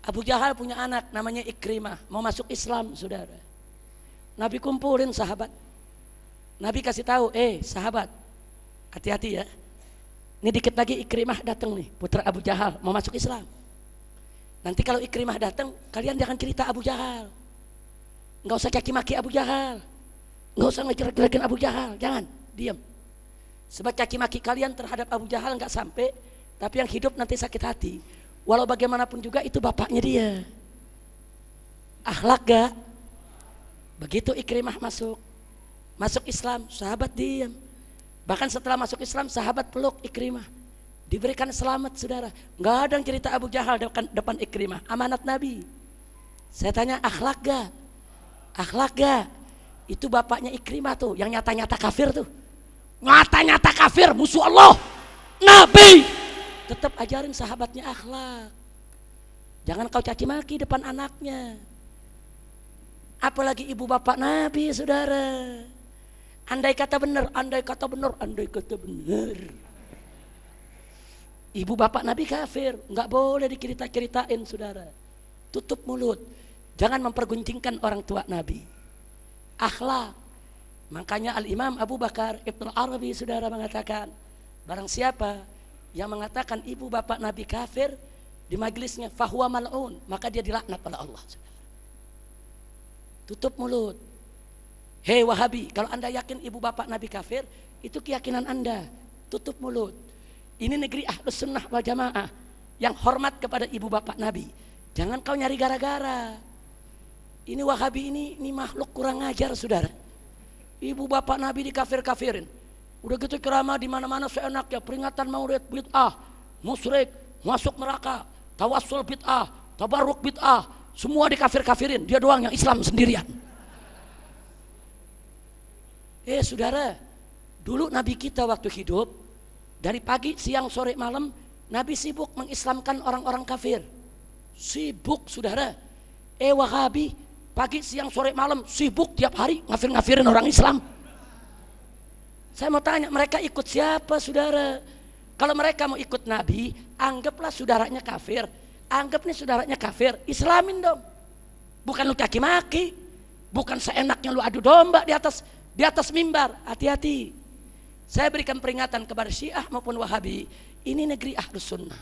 Abu Jahal punya anak namanya Ikrimah, mau masuk Islam, saudara. Nabi kumpulin sahabat. Nabi kasih tahu, sahabat, hati-hati ya. Ini dikit lagi Ikrimah datang nih, putra Abu Jahal mau masuk Islam. Nanti kalau Ikrimah datang, kalian jangan cerita Abu Jahal. Nggak usah caci maki Abu Jahal, nggak usah ngejelek-jelekin Abu Jahal, jangan, diam. Sebab caci maki kalian terhadap Abu Jahal nggak sampai, tapi yang hidup nanti sakit hati. Walau bagaimanapun juga itu bapaknya dia. Akhlak gak? Begitu Ikrimah masuk Islam, sahabat diam. Bahkan setelah masuk Islam, sahabat peluk Ikrimah, diberikan selamat, saudara. Nggak ada yang cerita Abu Jahal depan Ikrimah, amanat Nabi. Saya tanya, akhlak gak? Akhlak gak? Itu bapaknya Ikrimah tuh, yang nyata-nyata kafir tuh. Nyata-nyata kafir, musuh Allah, Nabi. Tetap ajarin sahabatnya akhlak. Jangan kau caci maki depan anaknya. Apalagi ibu bapak Nabi, saudara. Andai kata benar, andai kata benar, andai kata benar. Ibu bapak Nabi kafir, nggak boleh dicerita-ceritain, saudara. Tutup mulut. Jangan memperguncingkan orang tua Nabi. Akhlak. Makanya Al-Imam Abu Bakar Ibn Arabi, saudara, mengatakan, barang siapa yang mengatakan ibu bapak Nabi kafir di majelisnya, fahuwa mal'un, maka dia dilaknat oleh Allah, saudara. Tutup mulut. Hei Wahabi, kalau anda yakin ibu bapak Nabi kafir, itu keyakinan anda. Tutup mulut. Ini negeri Ahlus Sunnah wal Jamaah yang hormat kepada ibu bapak Nabi. Jangan kau nyari gara-gara. Ini Wahabi ini makhluk kurang ajar, saudara. Ibu bapak Nabi dikafir-kafirin. Udah gitu ceramah di mana-mana seenaknya, peringatan maulid bid'ah, musyrik, masuk neraka, tawassul bid'ah, tabarruk bid'ah, semua dikafir-kafirin. Dia doang yang Islam sendirian. Saudara, dulu Nabi kita waktu hidup, dari pagi, siang, sore, malam, Nabi sibuk mengislamkan orang-orang kafir. Sibuk, saudara. Wahabi, pagi, siang, sore, malam, sibuk tiap hari ngafir-ngafirin orang Islam. Saya mau tanya, mereka ikut siapa, saudara? Kalau mereka mau ikut Nabi, anggaplah saudaranya kafir. Anggap nih saudaranya kafir, Islamin dong. Bukan lu caci maki, bukan seenaknya lu adu domba di atas mimbar. Hati-hati. Saya berikan peringatan kepada Syiah maupun Wahabi, ini negeri Ahlus Sunnah.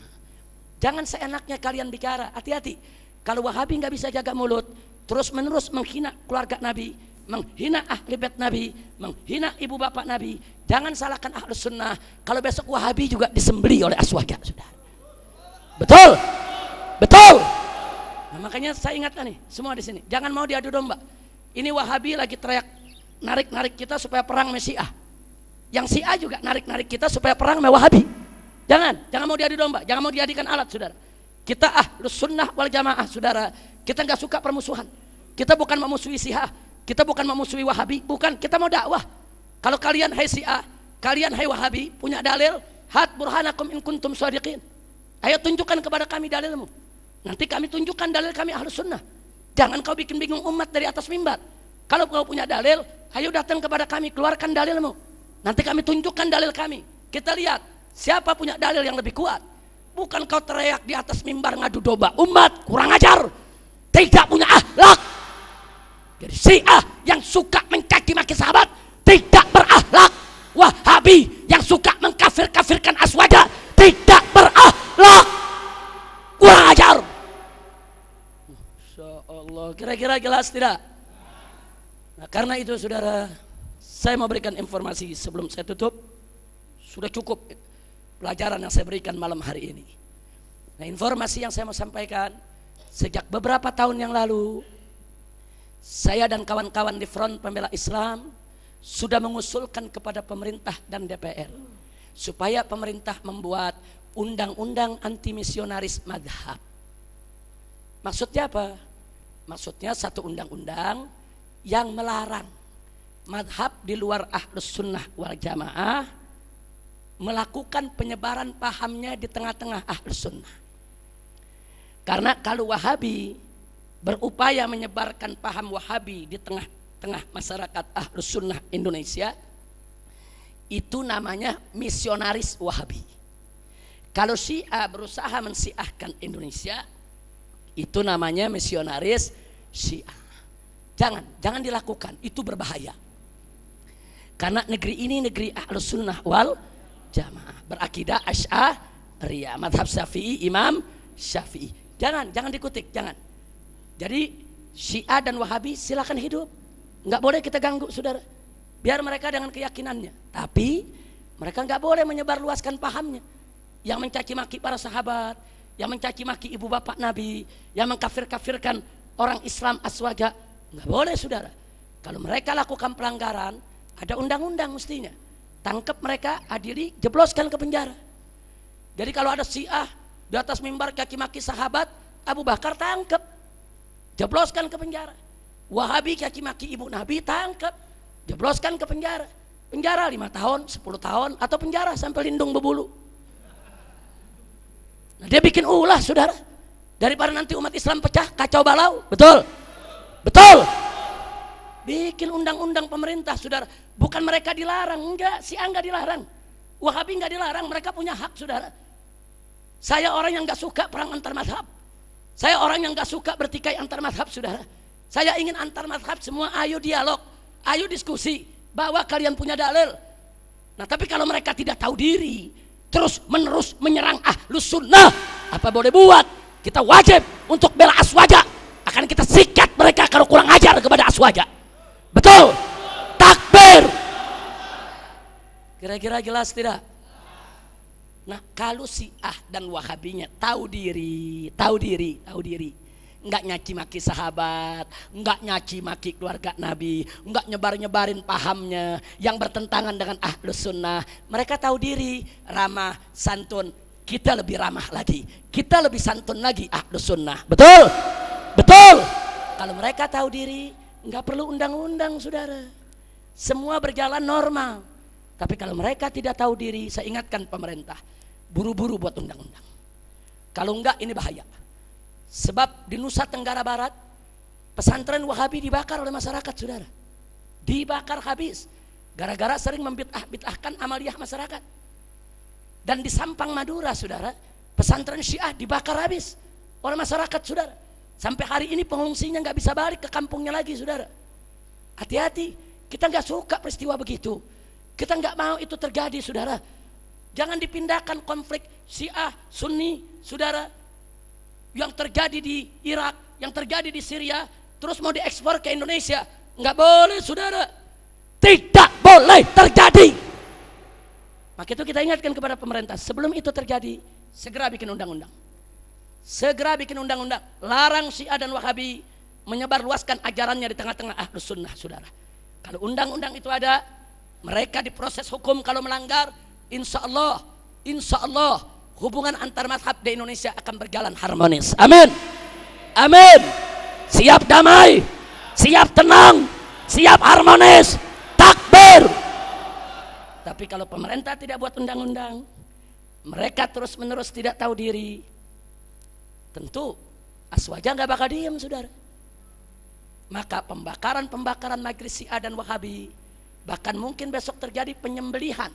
Jangan seenaknya kalian bicara. Hati-hati. Kalau Wahabi nggak bisa jaga mulut, terus menerus menghina keluarga Nabi, menghina ahli bait Nabi, menghina ibu bapak Nabi, jangan salahkan Ahlus Sunnah. Kalau besok Wahabi juga disembeli oleh Aswaja, saudara. Betul, betul. Nah, makanya saya ingatkan nih semua di sini, jangan mau diadu domba. Ini Wahabi lagi teriak narik-narik kita supaya perang Mesiah. Yang Syiah juga narik-narik kita supaya perang sama Wahabi. Jangan mau diadu domba, jangan mau dijadikan alat, saudara. Kita Ahlus Sunnah wal Jamaah, saudara. Kita nggak suka permusuhan. Kita bukan memusuhi Syiah, kita bukan memusuhi Wahabi, bukan. Kita mau dakwah. Kalau kalian hai Syiah, kalian hai Wahabi punya dalil, hat burhanakum in kuntum shadiqin. Ayo tunjukkan kepada kami dalilmu. Nanti kami tunjukkan dalil kami Ahlus Sunnah. Jangan kau bikin bingung umat dari atas mimbar. Kalau kau punya dalil, ayo datang kepada kami, keluarkan dalilmu. Nanti kami tunjukkan dalil kami. Kita lihat siapa punya dalil yang lebih kuat. Bukan kau teriak di atas mimbar ngadu domba. Umat kurang ajar, tidak punya akhlak. Jadi Syiah yang suka mencaci maki sahabat tidak berakhlak. Wahabi yang suka mengkafir-kafirkan Aswaja tidak berakhlak. Kurang ajar. Masya Allah. Kira-kira jelas tidak? Nah, karena itu saudara, saya mau berikan informasi sebelum saya tutup. Sudah cukup pelajaran yang saya berikan malam hari ini. Nah, informasi yang saya mau sampaikan, sejak beberapa tahun yang lalu, saya dan kawan-kawan di Front Pembela Islam sudah mengusulkan kepada pemerintah dan DPR supaya pemerintah membuat undang-undang anti misionaris madhab. Maksudnya apa? Maksudnya satu undang-undang yang melarang madhab di luar Ahlus Sunnah wal Jamaah melakukan penyebaran pahamnya di tengah-tengah Ahlus Sunnah. Karena kalau Wahabi berupaya menyebarkan paham Wahabi di tengah-tengah masyarakat Ahlus Sunnah Indonesia, itu namanya misionaris Wahabi. Kalau Syiah berusaha mensiahkan Indonesia, itu namanya misionaris Syiah. Jangan dilakukan, itu berbahaya. Karena negeri ini negeri Ahlus Sunnah wal Jamaah, berakidah Asy'ariyah, mazhab Syafi'i, Imam Syafi'i. Jangan dikutik, jangan. Jadi Syiah dan Wahabi silakan hidup, nggak boleh kita ganggu, saudara. Biar mereka dengan keyakinannya. Tapi mereka nggak boleh menyebarluaskan pahamnya, yang mencaci maki para sahabat, yang mencaci maki ibu bapak Nabi, yang mengkafir-kafirkan orang Islam aswaja. Nggak boleh, saudara. Kalau mereka lakukan pelanggaran, ada undang-undang mestinya. Tangkap mereka, adili, jebloskan ke penjara. Jadi kalau ada Syiah di atas mimbar caci maki sahabat Abu Bakar, tangkap, jebloskan ke penjara. Wahabi caci maki ibu Nabi, tangkap, jebloskan ke penjara. Penjara 5 tahun, 10 tahun, atau penjara sampai lindung berbulu. Nah, dia bikin ulah, saudara. Daripada nanti umat Islam pecah, kacau balau. Betul? Betul? Bikin undang-undang pemerintah, saudara. Bukan mereka dilarang, enggak. Syiah enggak dilarang, Wahabi enggak dilarang. Mereka punya hak, saudara. Saya orang yang enggak suka perang antar mazhab. Saya orang yang enggak suka bertikai antar mazhab, saudara. Saya ingin antar mazhab semua ayo dialog, ayo diskusi, bahwa kalian punya dalil. Nah, tapi kalau mereka tidak tahu diri, terus menerus menyerang Ahlus Sunnah, apa boleh buat? Kita wajib untuk bela aswaja. Akan kita sikat mereka kalau kurang ajar kepada aswaja. Betul? Takbir. Kira-kira jelas tidak? Nah, kalau Syiah dan Wahabinya tahu diri, enggak nyaci maki sahabat, enggak nyaci maki keluarga Nabi, enggak nyebarin pahamnya yang bertentangan dengan Ahlus Sunnah. Mereka tahu diri, ramah, santun. Kita lebih ramah lagi, kita lebih santun lagi Ahlus Sunnah. Betul? Betul? Kalau mereka tahu diri, enggak perlu undang-undang, saudara. Semua berjalan normal. Tapi kalau mereka tidak tahu diri, saya ingatkan pemerintah, buru-buru buat undang-undang. Kalau enggak, ini bahaya. Sebab di Nusa Tenggara Barat, pesantren Wahabi dibakar oleh masyarakat, saudara. Dibakar habis, gara-gara sering membid'ahkan amaliyah masyarakat. Dan di Sampang Madura, saudara, pesantren Syiah dibakar habis oleh masyarakat, saudara. Sampai hari ini pengungsinya nggak bisa balik ke kampungnya lagi, saudara. Hati-hati, kita nggak suka peristiwa begitu. Kita nggak mau itu terjadi, saudara. Jangan dipindahkan konflik Syiah Sunni, saudara, yang terjadi di Irak, yang terjadi di Syria, terus mau diekspor ke Indonesia. Nggak boleh, saudara. Tidak boleh terjadi. Maka itu kita ingatkan kepada pemerintah, sebelum itu terjadi, segera bikin undang-undang. Segera bikin undang-undang, larang Syiah dan Wahabi menyebarluaskan ajarannya di tengah-tengah Ahlus Sunnah, saudara. Kalau undang-undang itu ada, mereka diproses hukum. Kalau melanggar, insya Allah hubungan antar mazhab di Indonesia akan berjalan harmonis. Amin, amin. Siap damai, siap tenang, siap harmonis. Takbir. Tapi kalau pemerintah tidak buat undang-undang, mereka terus-menerus tidak tahu diri, tentu aswaja nggak bakal diam, saudara. Maka pembakaran majelis Syiah dan Wahabi, bahkan mungkin besok terjadi penyembelihan,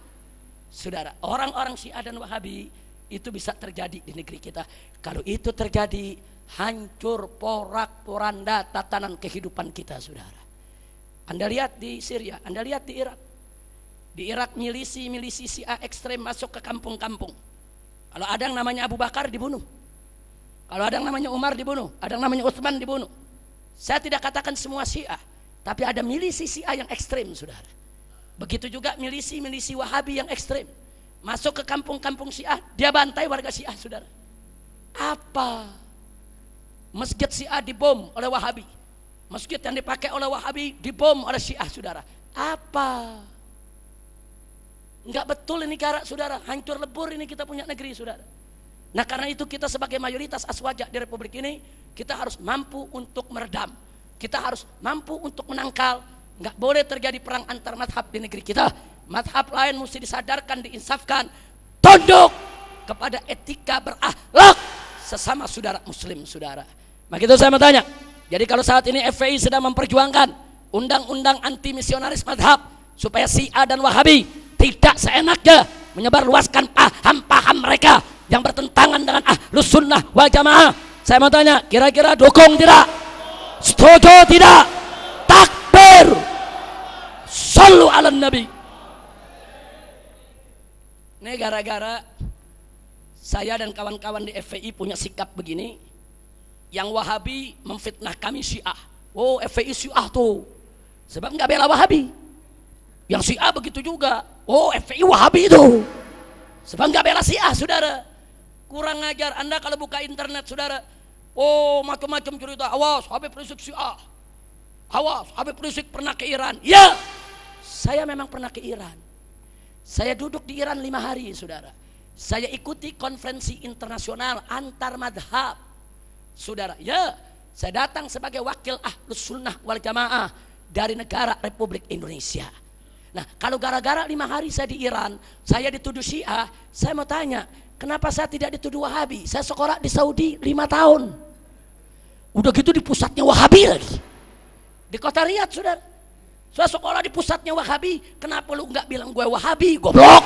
saudara. Orang-orang Syiah dan Wahabi itu bisa terjadi di negeri kita. Kalau itu terjadi, hancur porak-poranda tatanan kehidupan kita, saudara. Anda lihat di Syria, Anda lihat di Irak. Di Irak milisi Syiah ekstrem masuk ke kampung-kampung. Kalau ada yang namanya Abu Bakar dibunuh, kalau ada yang namanya Umar dibunuh, ada yang namanya Utsman dibunuh. Saya tidak katakan semua Syiah, Tapi ada milisi Syiah yang ekstrim, saudara. Begitu juga milisi Wahabi yang ekstrim. Masuk ke kampung-kampung Syiah, dia bantai warga Syiah, saudara. Apa? Masjid Syiah dibom oleh Wahabi. Masjid yang dipakai oleh Wahabi dibom oleh Syiah, saudara. Apa? Enggak betul ini negara, saudara. Hancur lebur ini kita punya negeri, saudara. Nah, karena itu kita sebagai mayoritas aswaja di Republik ini, kita harus mampu untuk meredam. Kita harus mampu untuk menangkal. Enggak boleh terjadi perang antar mazhab di negeri kita. Mazhab lain mesti disadarkan, diinsafkan, tunduk kepada etika berakhlak sesama saudara muslim, saudara. Begitu saya mau tanya. Jadi kalau saat ini FPI sedang memperjuangkan undang-undang anti misionaris mazhab supaya Syiah dan Wahabi tidak seenaknya menyebarluaskan paham-paham mereka yang bertentangan dengan Ahlus Sunnah wal Jamaah. Saya mau tanya, kira-kira dukung tidak? Setuju tidak? Takbir. Shallu ala Nabi. Ini gara-gara saya dan kawan-kawan di FPI punya sikap begini. Yang Wahabi memfitnah kami Syiah. Oh, FPI Syiah tuh. Sebab nggak bela Wahabi. Yang Syiah begitu juga. Oh, FPI Wahabi itu. Sebab nggak bela Syiah, saudara. Kurang ajar. Anda kalau buka internet, saudara. Oh, macam-macam cerita. Awas, Habib Rizik Syiah. Awas, Habib Rizik pernah ke Iran. Ya, saya memang pernah ke Iran. Saya duduk di Iran 5 hari, saudara. Saya ikuti konferensi internasional antar madhab, saudara. Ya, saya datang sebagai wakil Ahlus Sunnah wal Jamaah dari negara Republik Indonesia. Nah, kalau gara-gara 5 hari saya di Iran, saya dituduh Syiah, saya mau tanya, kenapa saya tidak dituduh Wahabi? Saya sekolah di Saudi 5 tahun. Udah gitu di pusatnya Wahabi lagi. Di kota Riyadh, saudara. Saya sekolah di pusatnya Wahabi, kenapa lu nggak bilang gue Wahabi, goblok?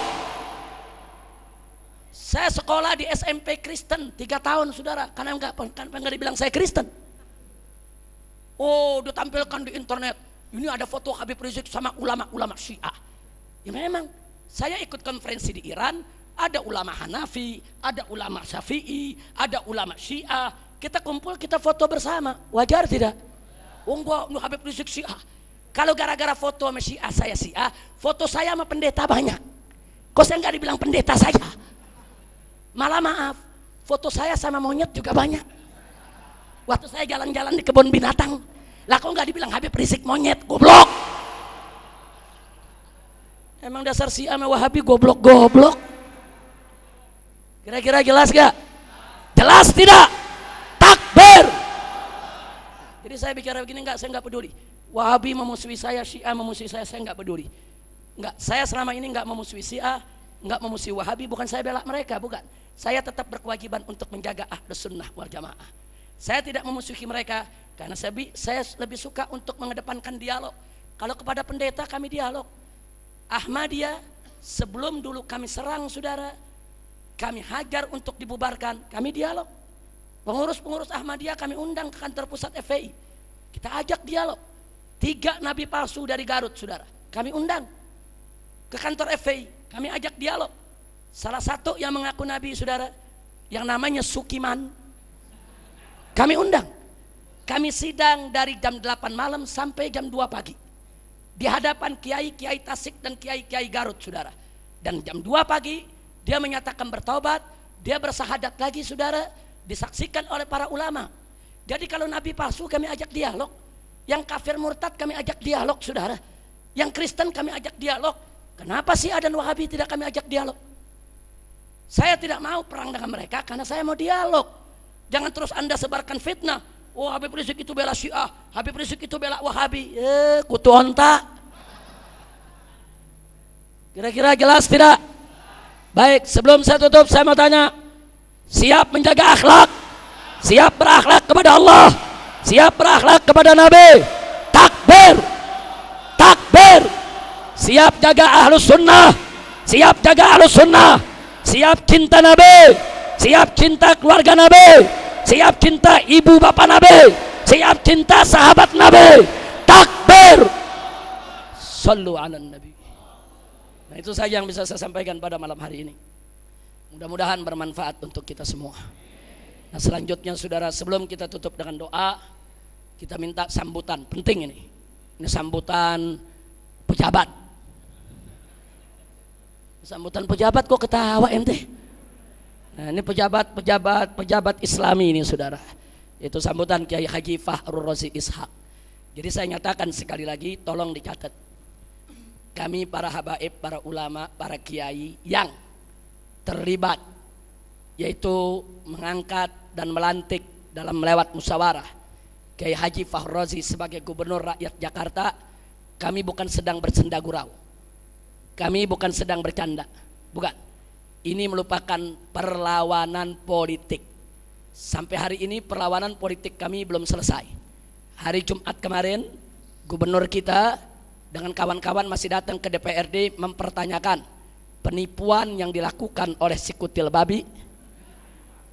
Saya sekolah di SMP Kristen 3 tahun, saudara. Karena nggak dibilang saya Kristen. Oh, ditampilkan di internet. Ini ada foto Habib Rizik sama ulama-ulama Syiah. Ya memang, saya ikut konferensi di Iran, ada ulama Hanafi, ada ulama Syafi'i, ada ulama Syiah. Kita kumpul, kita foto bersama. Wajar tidak? Gua Habib Rizik Syiah. Kalau gara-gara foto sama Syiah, saya Syiah, foto saya sama pendeta banyak. Kok saya nggak dibilang pendeta saya? Malah maaf, foto saya sama monyet juga banyak. Waktu saya jalan-jalan di kebun binatang, lah kok nggak dibilang Habib Rizik monyet, goblok? Emang dasar Syiah sama Wahabi goblok-goblok. Kira-kira jelas gak? Jelas tidak? Takbir. Jadi saya bicara begini enggak, saya nggak peduli. Wahabi memusuhi saya, Syiah memusuhi saya nggak peduli. Enggak, saya selama ini nggak memusuhi Syiah, nggak memusuhi Wahabi, bukan saya bela mereka, bukan. Saya tetap berkewajiban untuk menjaga Ahlus Sunnah wal Jamaah. Saya tidak memusuhi mereka karena saya lebih suka untuk mengedepankan dialog. Kalau kepada pendeta kami dialog. Ahmadiyah sebelum dulu kami serang, saudara, kami hajar untuk dibubarkan, kami dialog. Pengurus-pengurus Ahmadiyah kami undang ke kantor pusat FPI. Kita ajak dialog. 3 nabi palsu dari Garut, saudara, kami undang ke kantor FPI, kami ajak dialog. Salah satu yang mengaku nabi, saudara, yang namanya Sukiman, kami undang. Kami sidang dari jam 8 malam sampai jam 2 pagi di hadapan kiai-kiai Tasik dan kiai-kiai Garut, saudara. Dan jam 2 pagi dia menyatakan bertobat, dia bersahadat lagi, saudara, disaksikan oleh para ulama. Jadi kalau nabi palsu kami ajak dialog, yang kafir murtad kami ajak dialog, saudara, yang Kristen kami ajak dialog. Kenapa Syiah dan Wahabi tidak kami ajak dialog? Saya tidak mau perang dengan mereka karena saya mau dialog. Jangan terus Anda sebarkan fitnah. Oh, Habib Rizik itu bela Syiah, Habib Rizik itu bela Wahabi. Kutu onta. Kira-kira jelas tidak? Baik, sebelum saya tutup saya mau tanya, siap menjaga akhlak? Siap berakhlak kepada Allah? Siap berakhlak kepada Nabi? Takbir. Takbir. Siap jaga Ahlus Sunnah? Siap jaga Ahlus Sunnah? Siap cinta Nabi? Siap cinta keluarga Nabi? Siap cinta ibu bapak Nabi? Siap cinta sahabat Nabi? Takbir. Sallu ala Nabi. Nah, itu saja yang bisa saya sampaikan pada malam hari ini. Mudah-mudahan bermanfaat untuk kita semua. Nah, selanjutnya, saudara, sebelum kita tutup dengan doa, kita minta sambutan penting ini. Ini sambutan pejabat. Sambutan pejabat kok ketawa ente? Nah, ini pejabat Islami ini saudara. Itu sambutan Kiai Haji Fahrul Razi Ishak. Jadi saya nyatakan sekali lagi, tolong dicatat. Kami para habaib, para ulama, para kiai yang terlibat, yaitu mengangkat dan melantik dalam melewat musyawarah Kiai Haji Fahrul Razi sebagai gubernur rakyat Jakarta, kami bukan sedang bersenda gurau. Kami bukan sedang bercanda. Bukan. Ini merupakan perlawanan politik. Sampai hari ini perlawanan politik kami belum selesai. Hari Jumat kemarin, gubernur kita dengan kawan-kawan masih datang ke DPRD mempertanyakan penipuan yang dilakukan oleh si kutil babi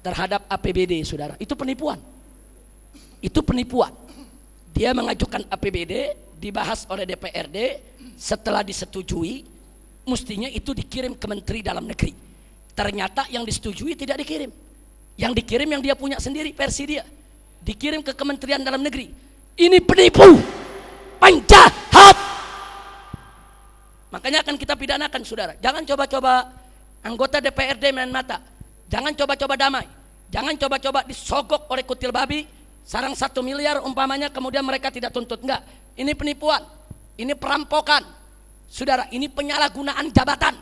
terhadap APBD, saudara. Itu penipuan. Itu penipuan. Dia mengajukan APBD, dibahas oleh DPRD, setelah disetujui, mestinya itu dikirim ke Menteri Dalam Negeri. Ternyata yang disetujui tidak dikirim. Yang dikirim yang dia punya sendiri, versi dia. Dikirim ke Kementerian Dalam Negeri. Ini penipu, penjahat. Makanya akan kita pidanakan, saudara. Jangan coba-coba anggota DPRD main mata. Jangan coba-coba damai. Jangan coba-coba disogok oleh kutil babi, sarang 1 miliar umpamanya, kemudian mereka tidak tuntut. Enggak, ini penipuan, ini perampokan. Saudara, ini penyalahgunaan jabatan.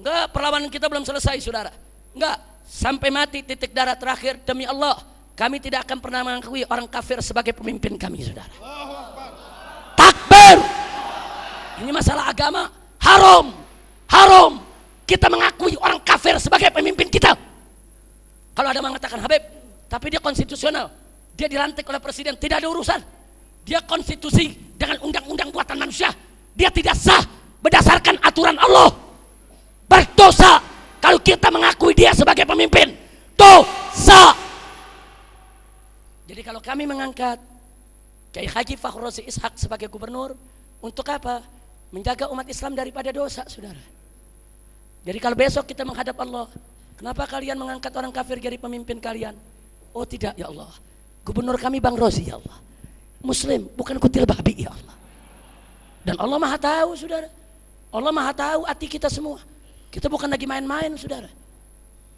Enggak, perlawanan kita belum selesai, saudara. Enggak, sampai mati titik darah terakhir, demi Allah, kami tidak akan pernah mengakui orang kafir sebagai pemimpin kami, saudara. Takbir. Ini masalah agama, haram. Haram kita mengakui orang kafir sebagai pemimpin kita. Kalau ada mengatakan Habib, tapi dia konstitusional, dia dilantik oleh presiden, tidak ada urusan. Dia konstitusi dengan undang-undang buatan manusia, dia tidak sah berdasarkan aturan Allah. Berdosa kalau kita mengakui dia sebagai pemimpin. Dosa. Jadi kalau kami mengangkat Kiai Haji Fahrul Razi Ishak sebagai gubernur, untuk apa? Menjaga umat Islam daripada dosa, saudara. Jadi kalau besok kita menghadap Allah, kenapa kalian mengangkat orang kafir jadi pemimpin kalian? Oh tidak ya Allah, gubernur kami Bang Rozi ya Allah, Muslim bukan kutil babi ya Allah. Dan Allah maha tahu, saudara. Allah maha tahu hati kita semua. Kita bukan lagi main-main, saudara.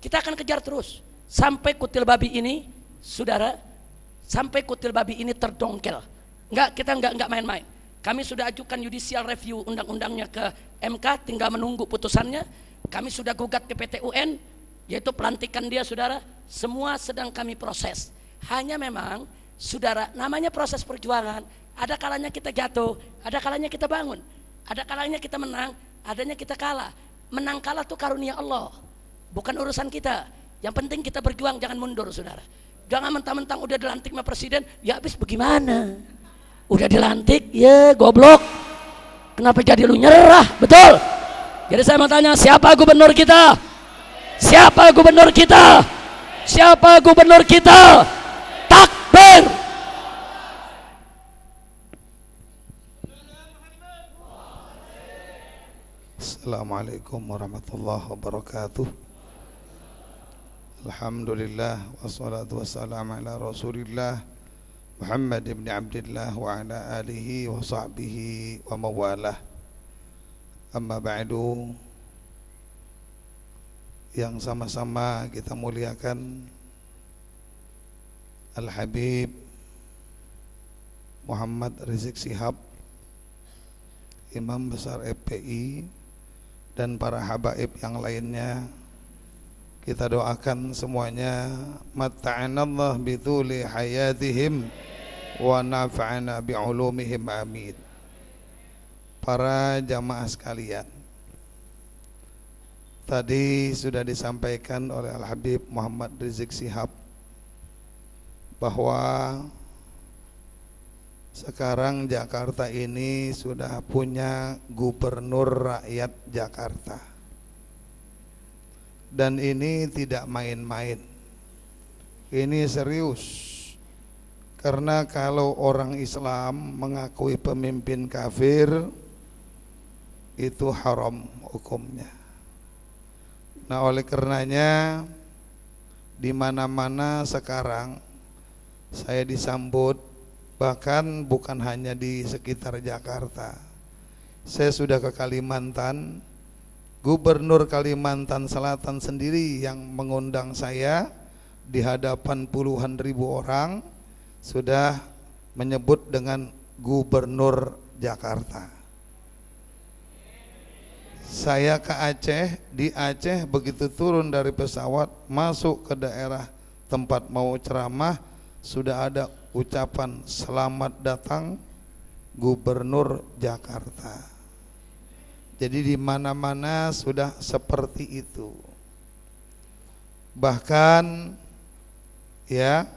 Kita akan kejar terus sampai kutil babi ini, saudara, sampai kutil babi ini terdongkel. Kita enggak main-main. Kami sudah ajukan judicial review undang-undangnya ke MK, tinggal menunggu putusannya. Kami sudah gugat ke PT UN, yaitu pelantikan dia, saudara. Semua sedang kami proses. Hanya memang, saudara, namanya proses perjuangan. Ada kalanya kita jatuh, ada kalanya kita bangun, ada kalanya kita menang, adanya kita kalah. Menang kalah itu karunia Allah, bukan urusan kita. Yang penting kita berjuang, jangan mundur, saudara. Jangan mentang-mentang udah dilantik sama presiden, ya habis bagaimana? Udah dilantik, ya goblok. Kenapa jadi lu nyerah? Betul. Jadi saya mau tanya, siapa gubernur kita? Siapa gubernur kita? Siapa gubernur kita? Takbir. Assalamualaikum warahmatullahi wabarakatuh. Alhamdulillah wassalatu wassalamu ala Rasulillah Muhammad ibn Abdullah wa ala alihi wa sahbihi wa mawalah. Amma ba'du, yang sama-sama kita muliakan Al-Habib Muhammad Rizik Shihab, Imam Besar FPI, dan para habaib yang lainnya. Kita doakan semuanya, matta'anallah bituli hayatihim wa nafa'ana bi'ulumihim, amin. Para jamaah sekalian, tadi sudah disampaikan oleh Al-Habib Muhammad Rizik Shihab bahwa sekarang Jakarta ini sudah punya gubernur rakyat Jakarta. Dan ini tidak main-main, ini serius. Karena kalau orang Islam mengakui pemimpin kafir, itu haram hukumnya. Nah, oleh karenanya di mana-mana sekarang saya disambut Bahkan bukan hanya di sekitar Jakarta. Saya sudah ke Kalimantan. Gubernur Kalimantan Selatan sendiri yang mengundang saya di hadapan puluhan ribu orang, sudah menyebut dengan Gubernur Jakarta. Saya ke Aceh, di Aceh begitu turun dari pesawat masuk ke daerah tempat mau ceramah, sudah ada ucapan selamat datang Gubernur Jakarta. Jadi di mana-mana sudah seperti itu. Bahkan ya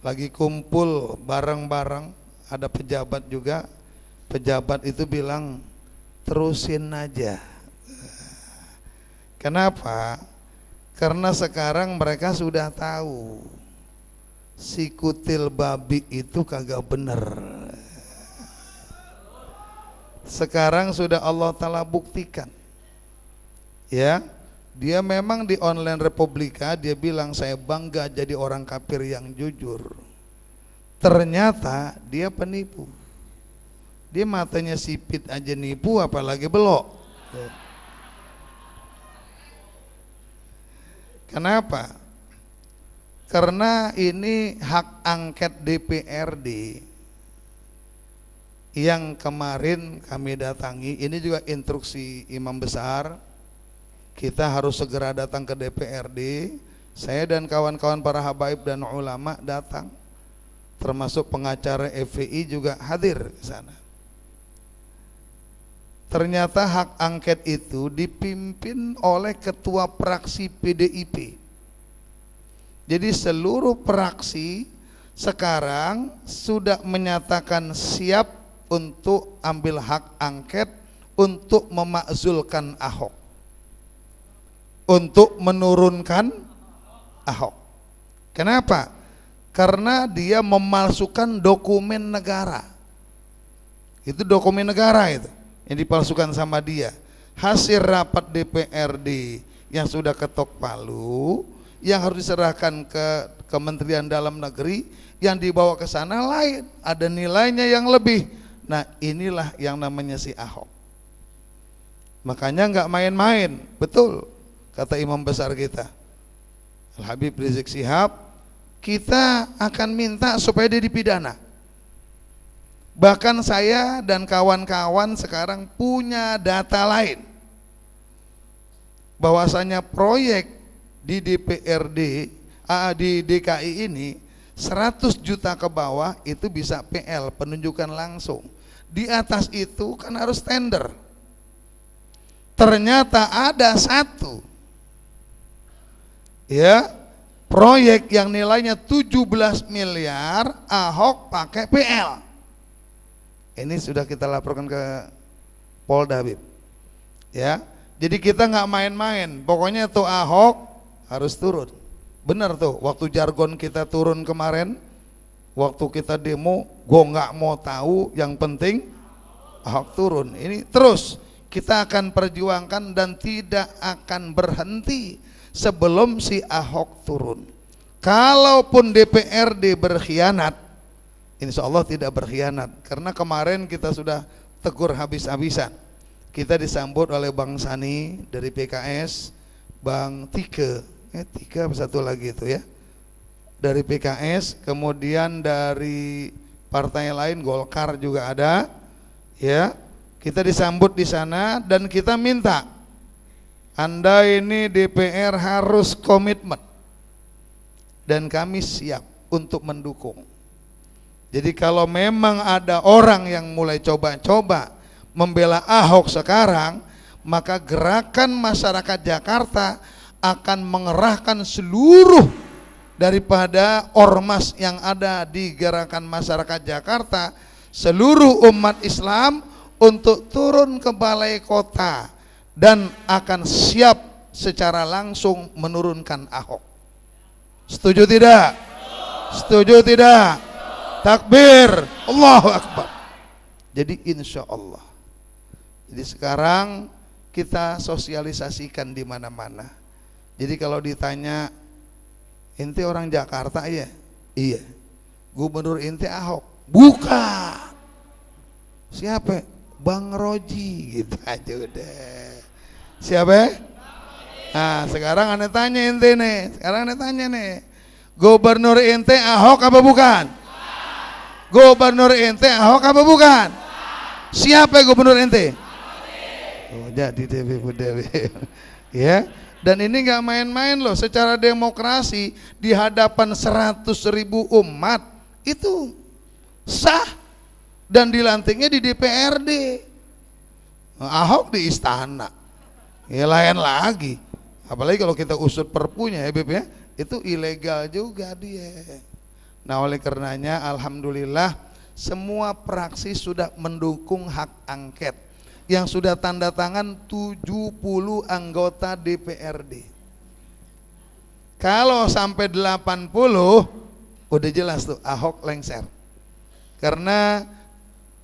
lagi kumpul bareng-bareng, ada pejabat juga, pejabat itu bilang terusin aja. Kenapa? Karena sekarang mereka sudah tahu si kutil babi itu kagak bener. Sekarang sudah Allah Ta'ala buktikan. Ya, dia memang di online Republika dia bilang saya bangga jadi orang kafir yang jujur. Ternyata dia penipu. Dia matanya sipit aja nipu, apalagi belok. Kenapa? Karena ini hak angket DPRD yang kemarin kami datangi. Ini juga instruksi imam besar, kita harus segera datang ke DPRD. Saya dan kawan-kawan para habaib dan ulama datang, termasuk pengacara FPI juga hadir ke sana. Ternyata hak angket itu dipimpin oleh ketua praksi PDIP. Jadi seluruh praksi sekarang sudah menyatakan siap untuk ambil hak angket untuk memakzulkan Ahok, untuk menurunkan Ahok. Kenapa? Karena dia memalsukan dokumen negara. Itu dokumen negara itu yang dipalsukan sama dia. Hasil rapat DPRD yang sudah ketok palu, yang harus diserahkan ke Kementerian Dalam Negeri, yang dibawa ke sana lain, ada nilainya yang lebih. Nah, inilah yang namanya si Ahok. Makanya nggak main-main, betul kata imam besar kita Al Habib Rizik Syihab, kita akan minta supaya dia dipidana. Bahkan saya dan kawan-kawan sekarang punya data lain, bahwasanya proyek di DPRD di DKI ini 100 juta ke bawah itu bisa PL, penunjukan langsung. Di atas itu kan harus tender. Ternyata ada satu ya proyek yang nilainya 17 miliar, Ahok pakai PL. Ini sudah kita laporkan ke Polda, Habib. Ya, jadi kita nggak main-main. Pokoknya tuh Ahok harus turun. Benar tuh, waktu jargon kita turun kemarin, waktu kita demo, gue nggak mau tahu, yang penting Ahok turun. Ini terus kita akan perjuangkan dan tidak akan berhenti sebelum si Ahok turun. Kalaupun DPRD berkhianat, insya Allah tidak berkhianat, karena kemarin kita sudah tegur habis-habisan. Kita disambut oleh Bang Sani dari PKS, Bang Tike, Tika satu lagi itu ya, dari PKS, kemudian dari partai lain Golkar juga ada, ya. Kita disambut di sana dan kita minta Anda ini DPR harus komitmen, dan kami siap untuk mendukung. Jadi kalau memang ada orang yang mulai coba-coba membela Ahok sekarang, maka gerakan masyarakat Jakarta akan mengerahkan seluruh daripada ormas yang ada di gerakan masyarakat Jakarta, seluruh umat Islam untuk turun ke balai kota dan akan siap secara langsung menurunkan Ahok. Setuju tidak? Setuju tidak? Takbir, Allahu Akbar. Jadi insya Allah. Jadi sekarang kita sosialisasikan di mana-mana. Jadi kalau ditanya, ente orang Jakarta ya? Iya. Gubernur ente Ahok. Buka. Siapa? Bang Roji, gitu aja udah. Siapa? Nah, sekarang ane tanya ente nih. Sekarang ane tanya nih. Gubernur ente Ahok apa bukan? Gubernur ente Ahok apa bukan? Siapa gubernur ente? Oh, jadi Dewi. Ya. Dan ini nggak main-main loh, secara demokrasi di hadapan 100.000 umat itu sah, dan dilantiknya di DPRD. Ahok di istana, ya lain lagi. Apalagi kalau kita usut perpunya ya Beb ya, itu ilegal juga dia. Nah oleh karenanya alhamdulillah semua praksi sudah mendukung hak angket, yang sudah tanda tangan 70 anggota DPRD. Kalau sampai 80 udah jelas tuh Ahok lengser. Karena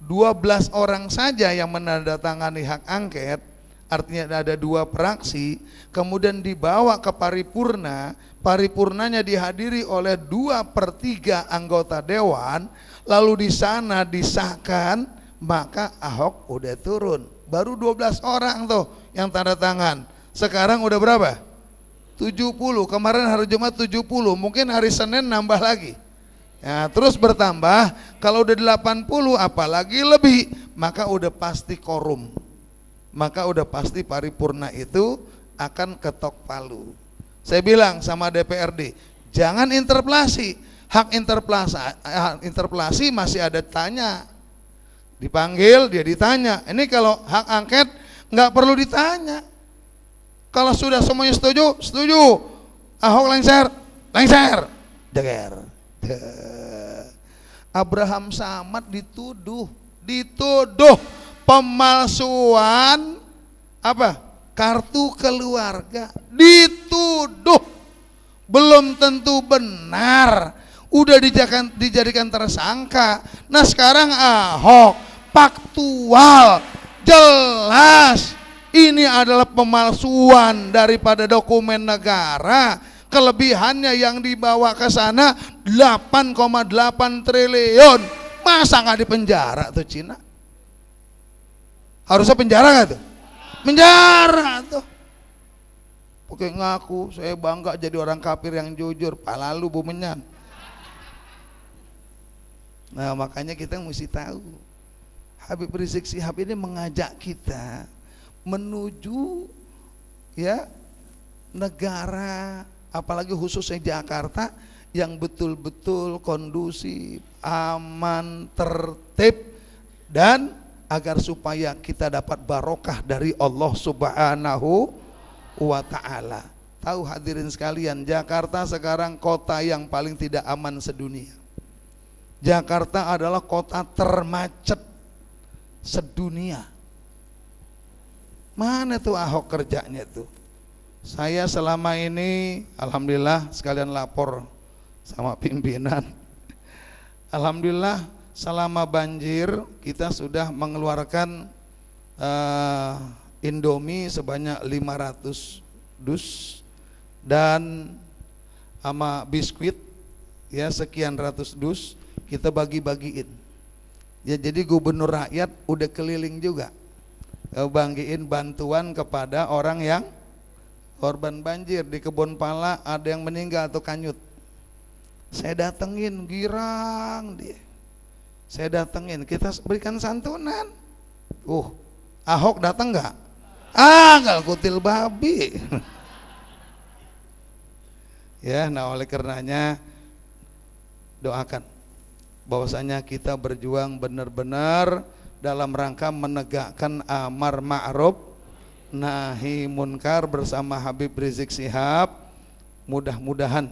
12 orang saja yang menandatangani hak angket, artinya ada 2 praksi, kemudian dibawa ke paripurna, paripurnanya dihadiri oleh 2/3 anggota dewan, lalu di sana disahkan, maka Ahok udah turun. Baru 12 orang tuh yang tanda tangan. Sekarang udah berapa? 70. Kemarin hari Jumat 70, mungkin hari Senin nambah lagi. Ya, terus bertambah. Kalau udah 80 apalagi lebih, maka udah pasti korum. Maka udah pasti paripurna itu akan ketok palu. Saya bilang sama DPRD, jangan interpelasi. Hak interpelasi masih ada tanya. Dipanggil, dia ditanya. Ini kalau hak angket nggak perlu ditanya. Kalau sudah semuanya setuju, setuju. Ahok lengser, lengser. Jeger. Abraham Samad dituduh pemalsuan apa? Kartu keluarga. Dituduh. Belum tentu benar. Udah dijadikan tersangka. Nah sekarang Ahok faktual, jelas ini adalah pemalsuan daripada dokumen negara. Kelebihannya yang dibawa ke sana 8,8 triliun. Masa nggak dipenjara tuh Cina? Harusnya penjara nggak tuh? Penjara tuh. Oke ngaku saya bangga jadi orang kafir yang jujur. Palalu bumenyan. Nah makanya kita mesti tahu Habib Rizik Syihab ini mengajak kita menuju ya negara, apalagi khususnya Jakarta yang betul-betul kondusif, aman, tertib, dan agar supaya kita dapat barokah dari Allah Subhanahu wa ta'ala. Tahu hadirin sekalian, Jakarta sekarang kota yang paling tidak aman sedunia. Jakarta adalah kota termacet sedunia. Mana tuh Ahok kerjanya tuh? Saya selama ini alhamdulillah sekalian lapor sama pimpinan. Alhamdulillah selama banjir kita sudah mengeluarkan Indomie sebanyak 500 dus dan sama biskuit ya sekian ratus dus kita bagi-bagiin. Ya jadi gubernur rakyat udah keliling juga bagiin bantuan kepada orang yang korban banjir. Di Kebon Pala ada yang meninggal atau kanyut. Saya datengin, girang dia. Saya datengin, kita berikan santunan. Ahok datang nggak? Nggak kutil babi. Ya, nah oleh karenanya doakan bahwasanya kita berjuang benar-benar dalam rangka menegakkan amar ma'ruf nahi munkar bersama Habib Rizik Syihab. Mudah-mudahan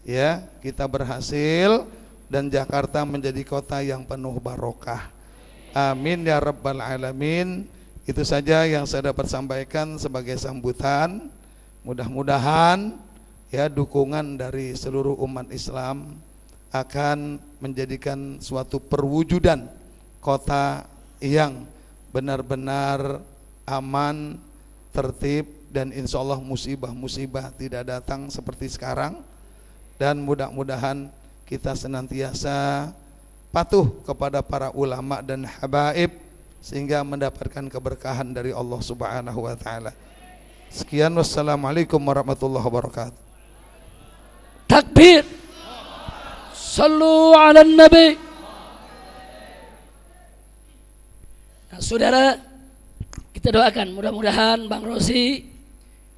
ya kita berhasil dan Jakarta menjadi kota yang penuh barokah. Amin ya rabbal alamin. Itu saja yang saya dapat sampaikan sebagai sambutan. Mudah-mudahan ya dukungan dari seluruh umat Islam akan menjadikan suatu perwujudan kota yang benar-benar aman, tertib, dan insya Allah musibah-musibah tidak datang seperti sekarang. Dan mudah-mudahan kita senantiasa patuh kepada para ulama dan habaib sehingga mendapatkan keberkahan dari Allah Subhanahu wa taala. Sekian, wassalamualaikum warahmatullahi wabarakatuh. Takbir. Sallu ala nabi. Nah, saudara, kita doakan mudah-mudahan Bang Rosi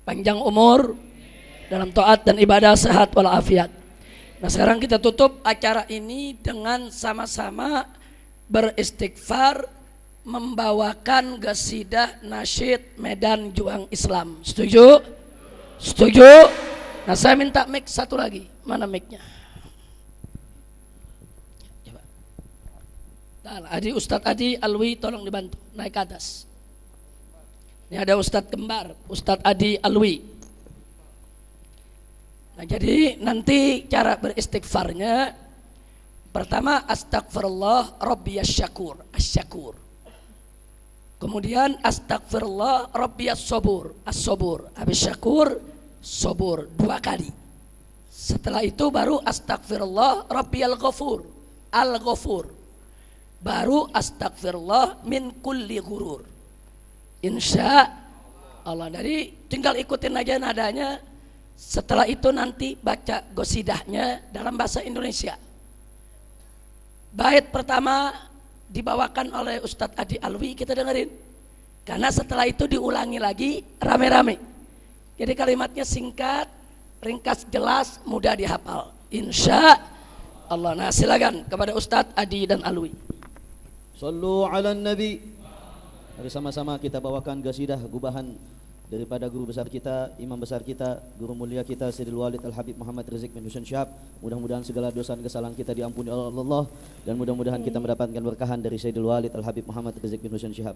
panjang umur dalam taat dan ibadah, sehat walafiat. Nah, sekarang kita tutup acara ini dengan sama-sama beristighfar, membawakan qasidah nasyid Medan Juang Islam. Setuju? Setuju? Nah, saya minta mic satu lagi. Mana mic-nya? Coba. Nah, Ustadz Adi Alwi tolong dibantu naik ke atas. Ini ada Ustadz kembar, Ustadz Adi Alwi. Nah, jadi nanti cara beristighfarnya, pertama astagfirullah rabbiyas syakur, asyakur. Kemudian astagfirullah rabbiyas sabur, as-sabur. Habis syakur, sabur 2 kali. Setelah itu baru astagfirullah rabbiyal ghafur, al-ghafur. Baru astagfirullah min kulli ghurur. Insya Allah. Jadi tinggal ikutin aja nadanya. Setelah itu nanti baca gosidahnya dalam bahasa Indonesia. Bait pertama dibawakan oleh Ustadz Adi Alwi, kita dengerin. Karena setelah itu diulangi lagi rame-rame. Jadi kalimatnya singkat, ringkas, jelas, mudah dihafal. Insya Allah. Nah, silakan kepada Ustadz Adi dan Alwi. Sallu ala nabi. Mari sama-sama kita bawakan qasidah gubahan daripada guru besar kita, imam besar kita, guru mulia kita Sayyidul Walid Al-Habib Muhammad Rizik bin Hussein Syihab. Mudah-mudahan segala dosa dan kesalahan kita diampuni oleh Allah, dan mudah-mudahan kita mendapatkan berkahan dari Sayyidul Walid Al-Habib Muhammad Rizik bin Hussein Syihab.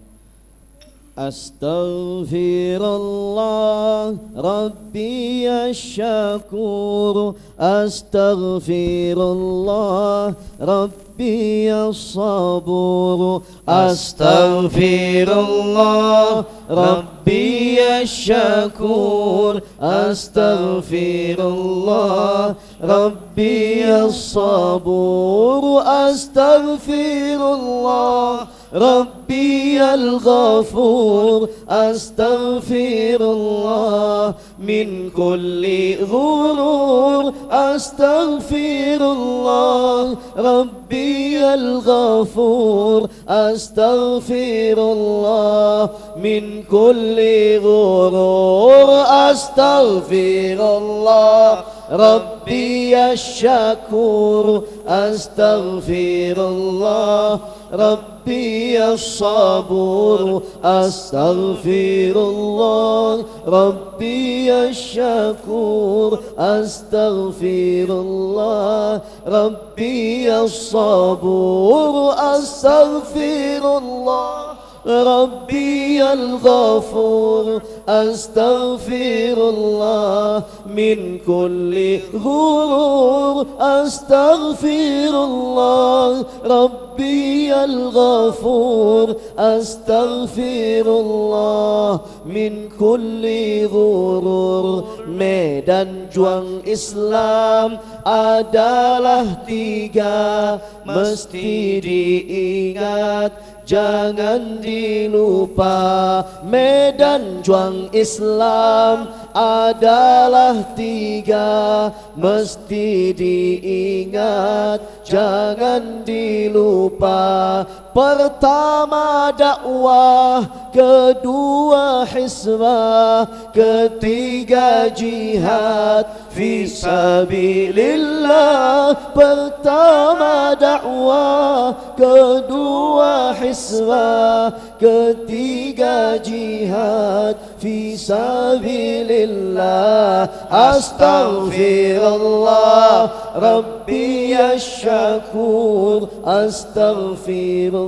Astaghfirullah Rabbi Asyakur, Astaghfirullah Rabbi As-Sabur, Astaghfirullah Rabbi Asyakur, Astaghfirullah Rabbi As-Sabur, Astaghfirullah Rabbi al-Ghafur, Astaghfirullah min kulli ghurur, Astaghfirullah Rabbi al-Ghafur, Astaghfirullah min kulli ghurur, Astaghfirullah Rabbi Asyakur, Astaghfirullah Rabbi As-Sabur, Astaghfirullah Rabbi Asyakur, Astaghfirullah Rabbi As-Sabur, Astaghfirullah Rabbi al-Ghafur, Astaghfirullah min kulli ghurur, Astaghfirullah Rabbi al-Ghafur, Astaghfirullah min kulli ghurur. Medan Juang Islam adalah 3, mesti diingat, jangan dilupa. Medan Juang Islam adalah 3, mesti diingat, jangan dilupa. Pertama dakwah, kedua hisbah, ketiga jihad fisabilillah. Pertama dakwah, kedua hisbah, ketiga jihad fisabilillah. Astaghfirullah Rabbi Asyakur, Astaghfirullah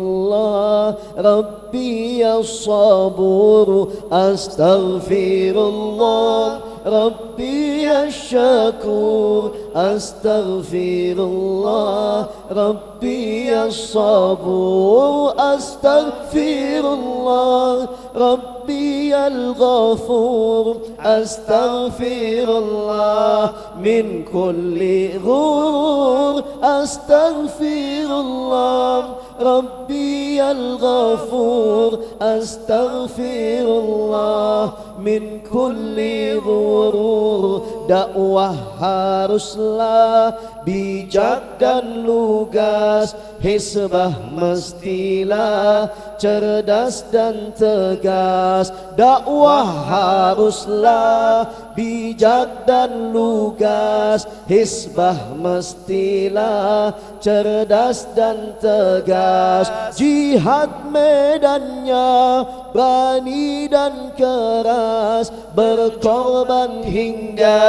Rabbi As-Sabur, Astaghfirullah Rabbi Asyakur, Astaghfirullah Rabbi As-Sabur, Astaghfirullah Rabbi ربي الغفور أستغفر الله من كل غرور أستغفر الله ربي الغفور أستغفر الله من كل غرور. Dakwah haruslah bijak dan lugas, hisbah mestilah cerdas dan tegas. Dakwah haruslah bijak dan lugas, hisbah mestilah cerdas dan tegas. Jihad medannya berani dan keras, berkorban hingga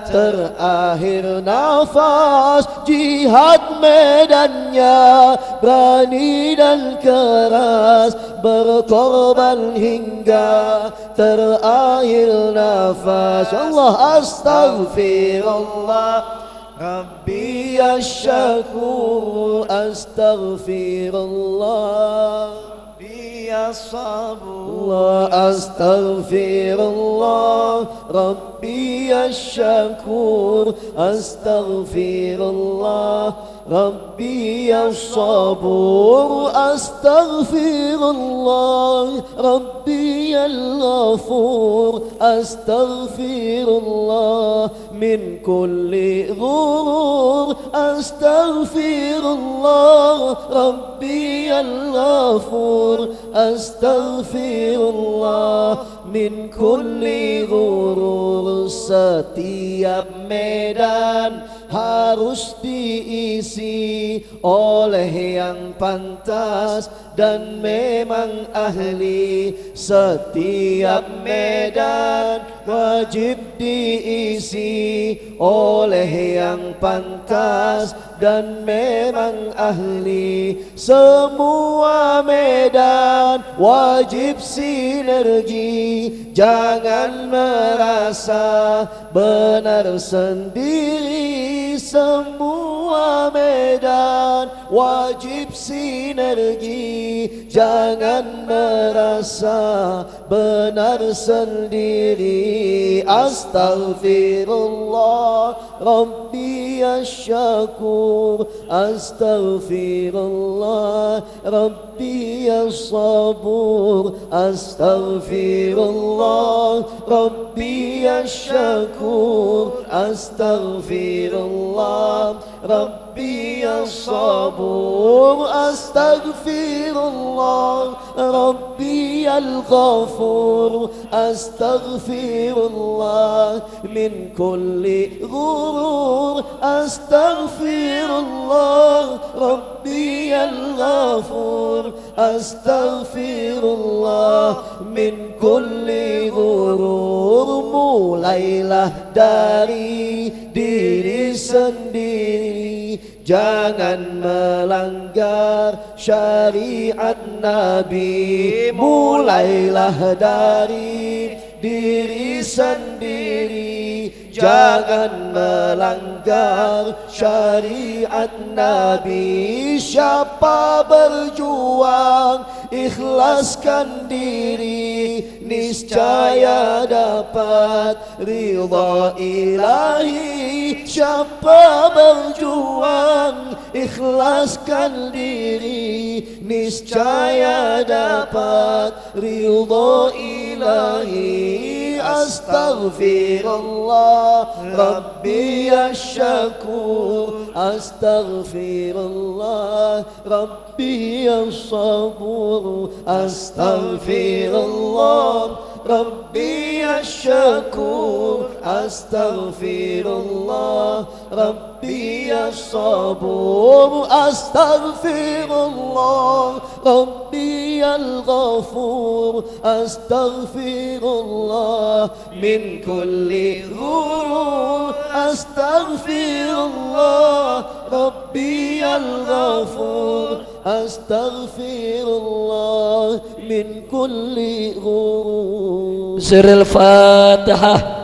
terakhir nafas. Jihad medannya berani dan keras, berkorban hingga terakhir nafas. Allah astaghfirullah Rabbi asyakur, astaghfirullah Rabbi as-sabur, astaghfirullah Rabbi asyakur, astaghfirullah Rabbi as-sabur, astaghfirullah Rabbi al-ghafur, astaghfirullah min kulli ghurur, astaghfirullah Rabbi al-ghafur, astaghfirullah min kulli ghurur. Setiap medan harus diisi oleh yang pantas dan memang ahli. Setiap medan wajib diisi oleh yang pantas dan memang ahli. Semua medan wajib sinergi, jangan merasa benar sendiri. Semua medan wajib sinergi, jangan merasa benar sendiri. Astaghfirullah Rabbi asyakur, astaghfirullah Rabbi as-sabur, astaghfirullah Rabbi asyakur, astaghfirullah Rabbi as-sabur, astaghfirullah Rabbi al-ghafur, astaghfirullah min kulli ghurur, astaghfirullah Rabbi al-ghafur, astaghfirullah min kulli ghurur. Mulailah dari diri sendiri, jangan melanggar syariat Nabi. Mulailah dari diri sendiri, jangan melanggar syariat Nabi. Siapa berjuang ikhlaskan diri, niscaya dapat ridha ilahi. Siapa berjuang ikhlaskan diri, niscaya dapat ridha ilahi. Astaghfirullah Rabbi asyakur, astaghfirullah Rabbi as-sabur, astaghfirullah Rabbi asyakur, astaghfirullah Rabbi as-sabur, astaghfirullah Rabbi al-ghafur, astaghfirullah min kulli ghurur, astaghfirullah Rabbi al-ghafur, astaghfirullah min kulli ghurur. Siril Fatihah.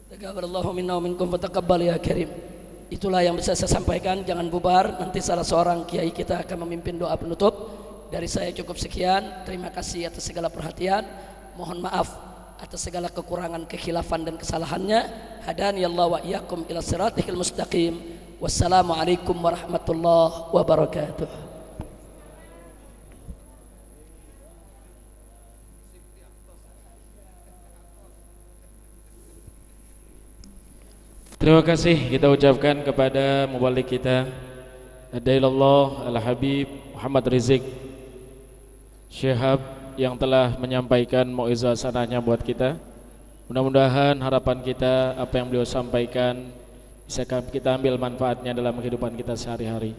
Taqabbalallahu minna wa minkum wa taqabbal ya karim. Itulah yang bisa saya sampaikan, jangan bubar. Nanti salah seorang kiai kita akan memimpin doa penutup. Dari saya cukup sekian. Terima kasih atas segala perhatian. Mohon maaf atas segala kekurangan, kekhilafan dan kesalahannya. Hadani Allah wa iyyakum ila siratal mustaqim. Wassalamualaikum warahmatullahi wabarakatuh. Terima kasih kita ucapkan kepada mubalik kita Adailallah Al-Habib Muhammad Rizik Syihab yang telah menyampaikan mau'izah sanahnya buat kita. Mudah-mudahan harapan kita apa yang beliau sampaikan bisa kita ambil manfaatnya dalam kehidupan kita sehari-hari.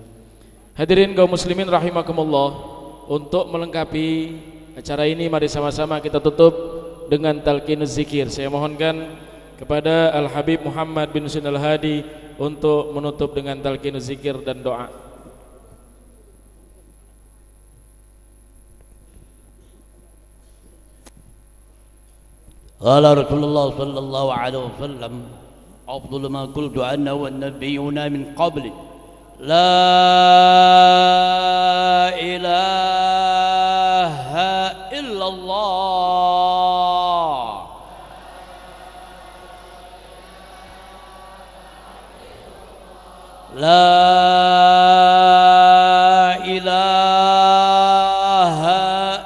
Hadirin kaum muslimin rahimakumullah, untuk melengkapi acara ini mari sama-sama kita tutup dengan talqinuz zikir. Saya mohonkan kepada Al-Habib Muhammad bin Husain Al-Hadi untuk menutup dengan talqinuz zikir dan doa. Qala Rasulullah sallallahu alaihi wasallam afdalu ma qultu ana wan nabiyyuna min qabli la ilaha illallah La ilaha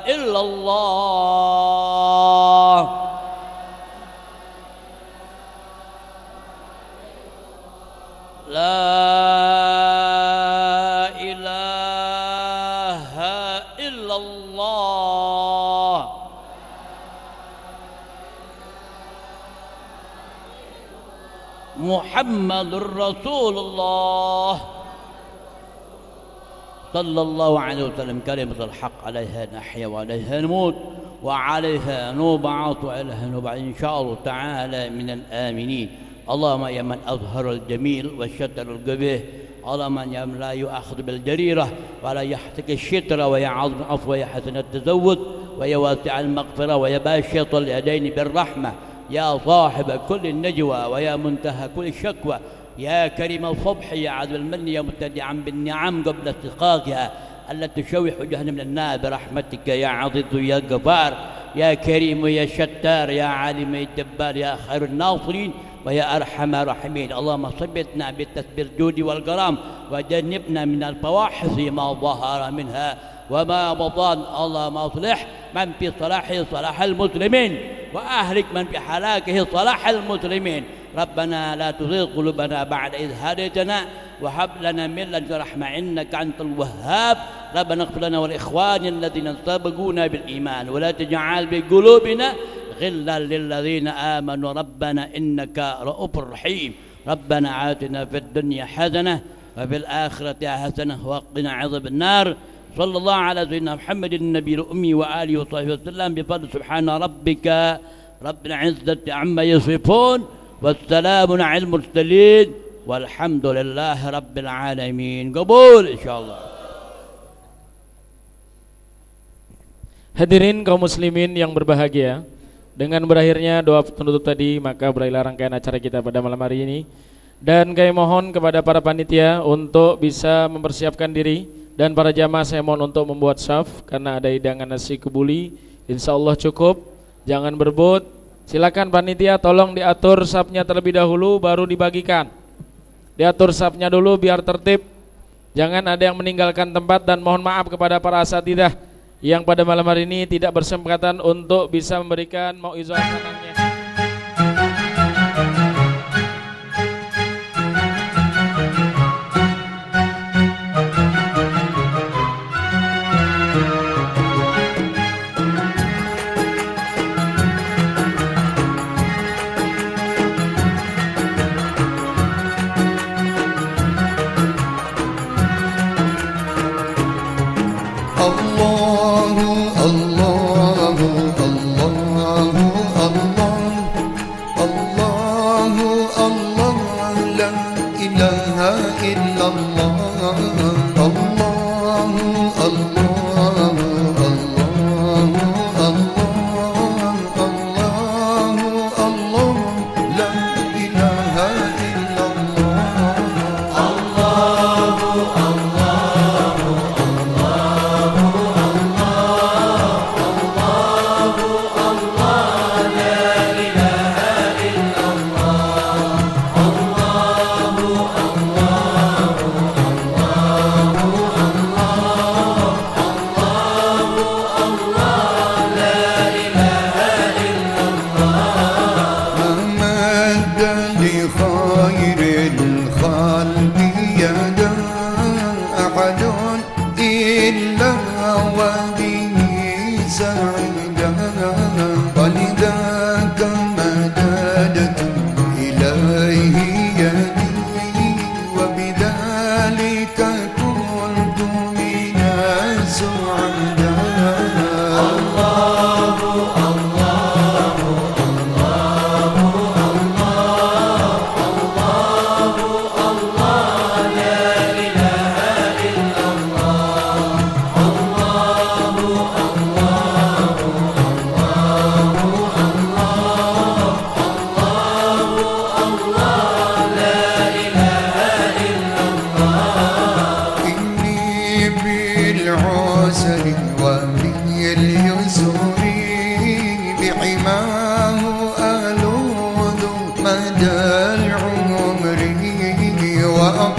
illallah La ilaha illallah Muhammadur Rasulullah صلى الله عليه وسلم كلمة الحق عليها نحيا وعليها نموت وعليها نبعث وعليها نبعث إن شاء الله تعالى من الآمنين اللهم يا من أظهر الجميل والشتر القبيح اللهم يا من لا يؤاخذ بالجريرة ولا يحتك الشتر ويا عظم العفو ويا حسن التزود ويا واسع المغفرة ويا باسط اليدين بالرحمة يا صاحب كل النجوى ويا منتهى كل الشكوى يا كريم الصبح يا عذب المن يا مبتدعا بالنعم قبل استحقاقها التي تشوح وجهنا من النار برحمتك يا عزيز يا غفار يا كريم يا شتار يا عالم يا جبار يا خير الناصرين ويا أرحم الراحمين اللهم ثبتنا بالتثبيت الجود والكرام وجنبنا من الفواحش ما ظهر منها وما بطن اللهم اصلح من في صلاحه صلاح المسلمين وأهلك من في حلاكه صلاح المسلمين ربنا لا تزغ قلوبنا بعد إذ هديتنا وهب لنا من لدنك رحمة إنك أنت الوهاب ربنا اغفر لنا والإخوان الذين سبقونا بالإيمان ولا تجعل بقلوبنا غلا للذين آمنوا ربنا إنك رؤوف رحيم ربنا آتنا في الدنيا حسنة وفي الآخرة حسنة وقنا عذاب النار صلى الله على سيدنا محمد النبي الأمي وآله وصحبه وسلم بفضل سبحان ربك رب العزة عما يصفون والسلام على المرسلين والحمد لله رب العالمين قبول إن شاء الله. Hadirin kaum muslimin yang berbahagia, dengan berakhirnya doa penutup tadi maka berakhirlah rangkaian acara kita pada malam hari ini. Dan kami mohon kepada para panitia untuk bisa mempersiapkan diri, dan para jamaah saya mohon untuk membuat syaf karena ada hidangan nasi kebuli. Insyaallah cukup, jangan berebut. Silakan panitia tolong diatur syafnya terlebih dahulu baru dibagikan. Diatur syafnya dulu biar tertib. Jangan ada yang meninggalkan tempat, dan mohon maaf kepada para asatidzah yang pada malam hari ini tidak bersempatan untuk bisa memberikan mau'izah sanahnya.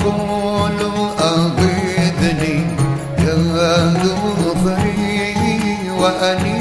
أقول أغثني يا ذو فري وأني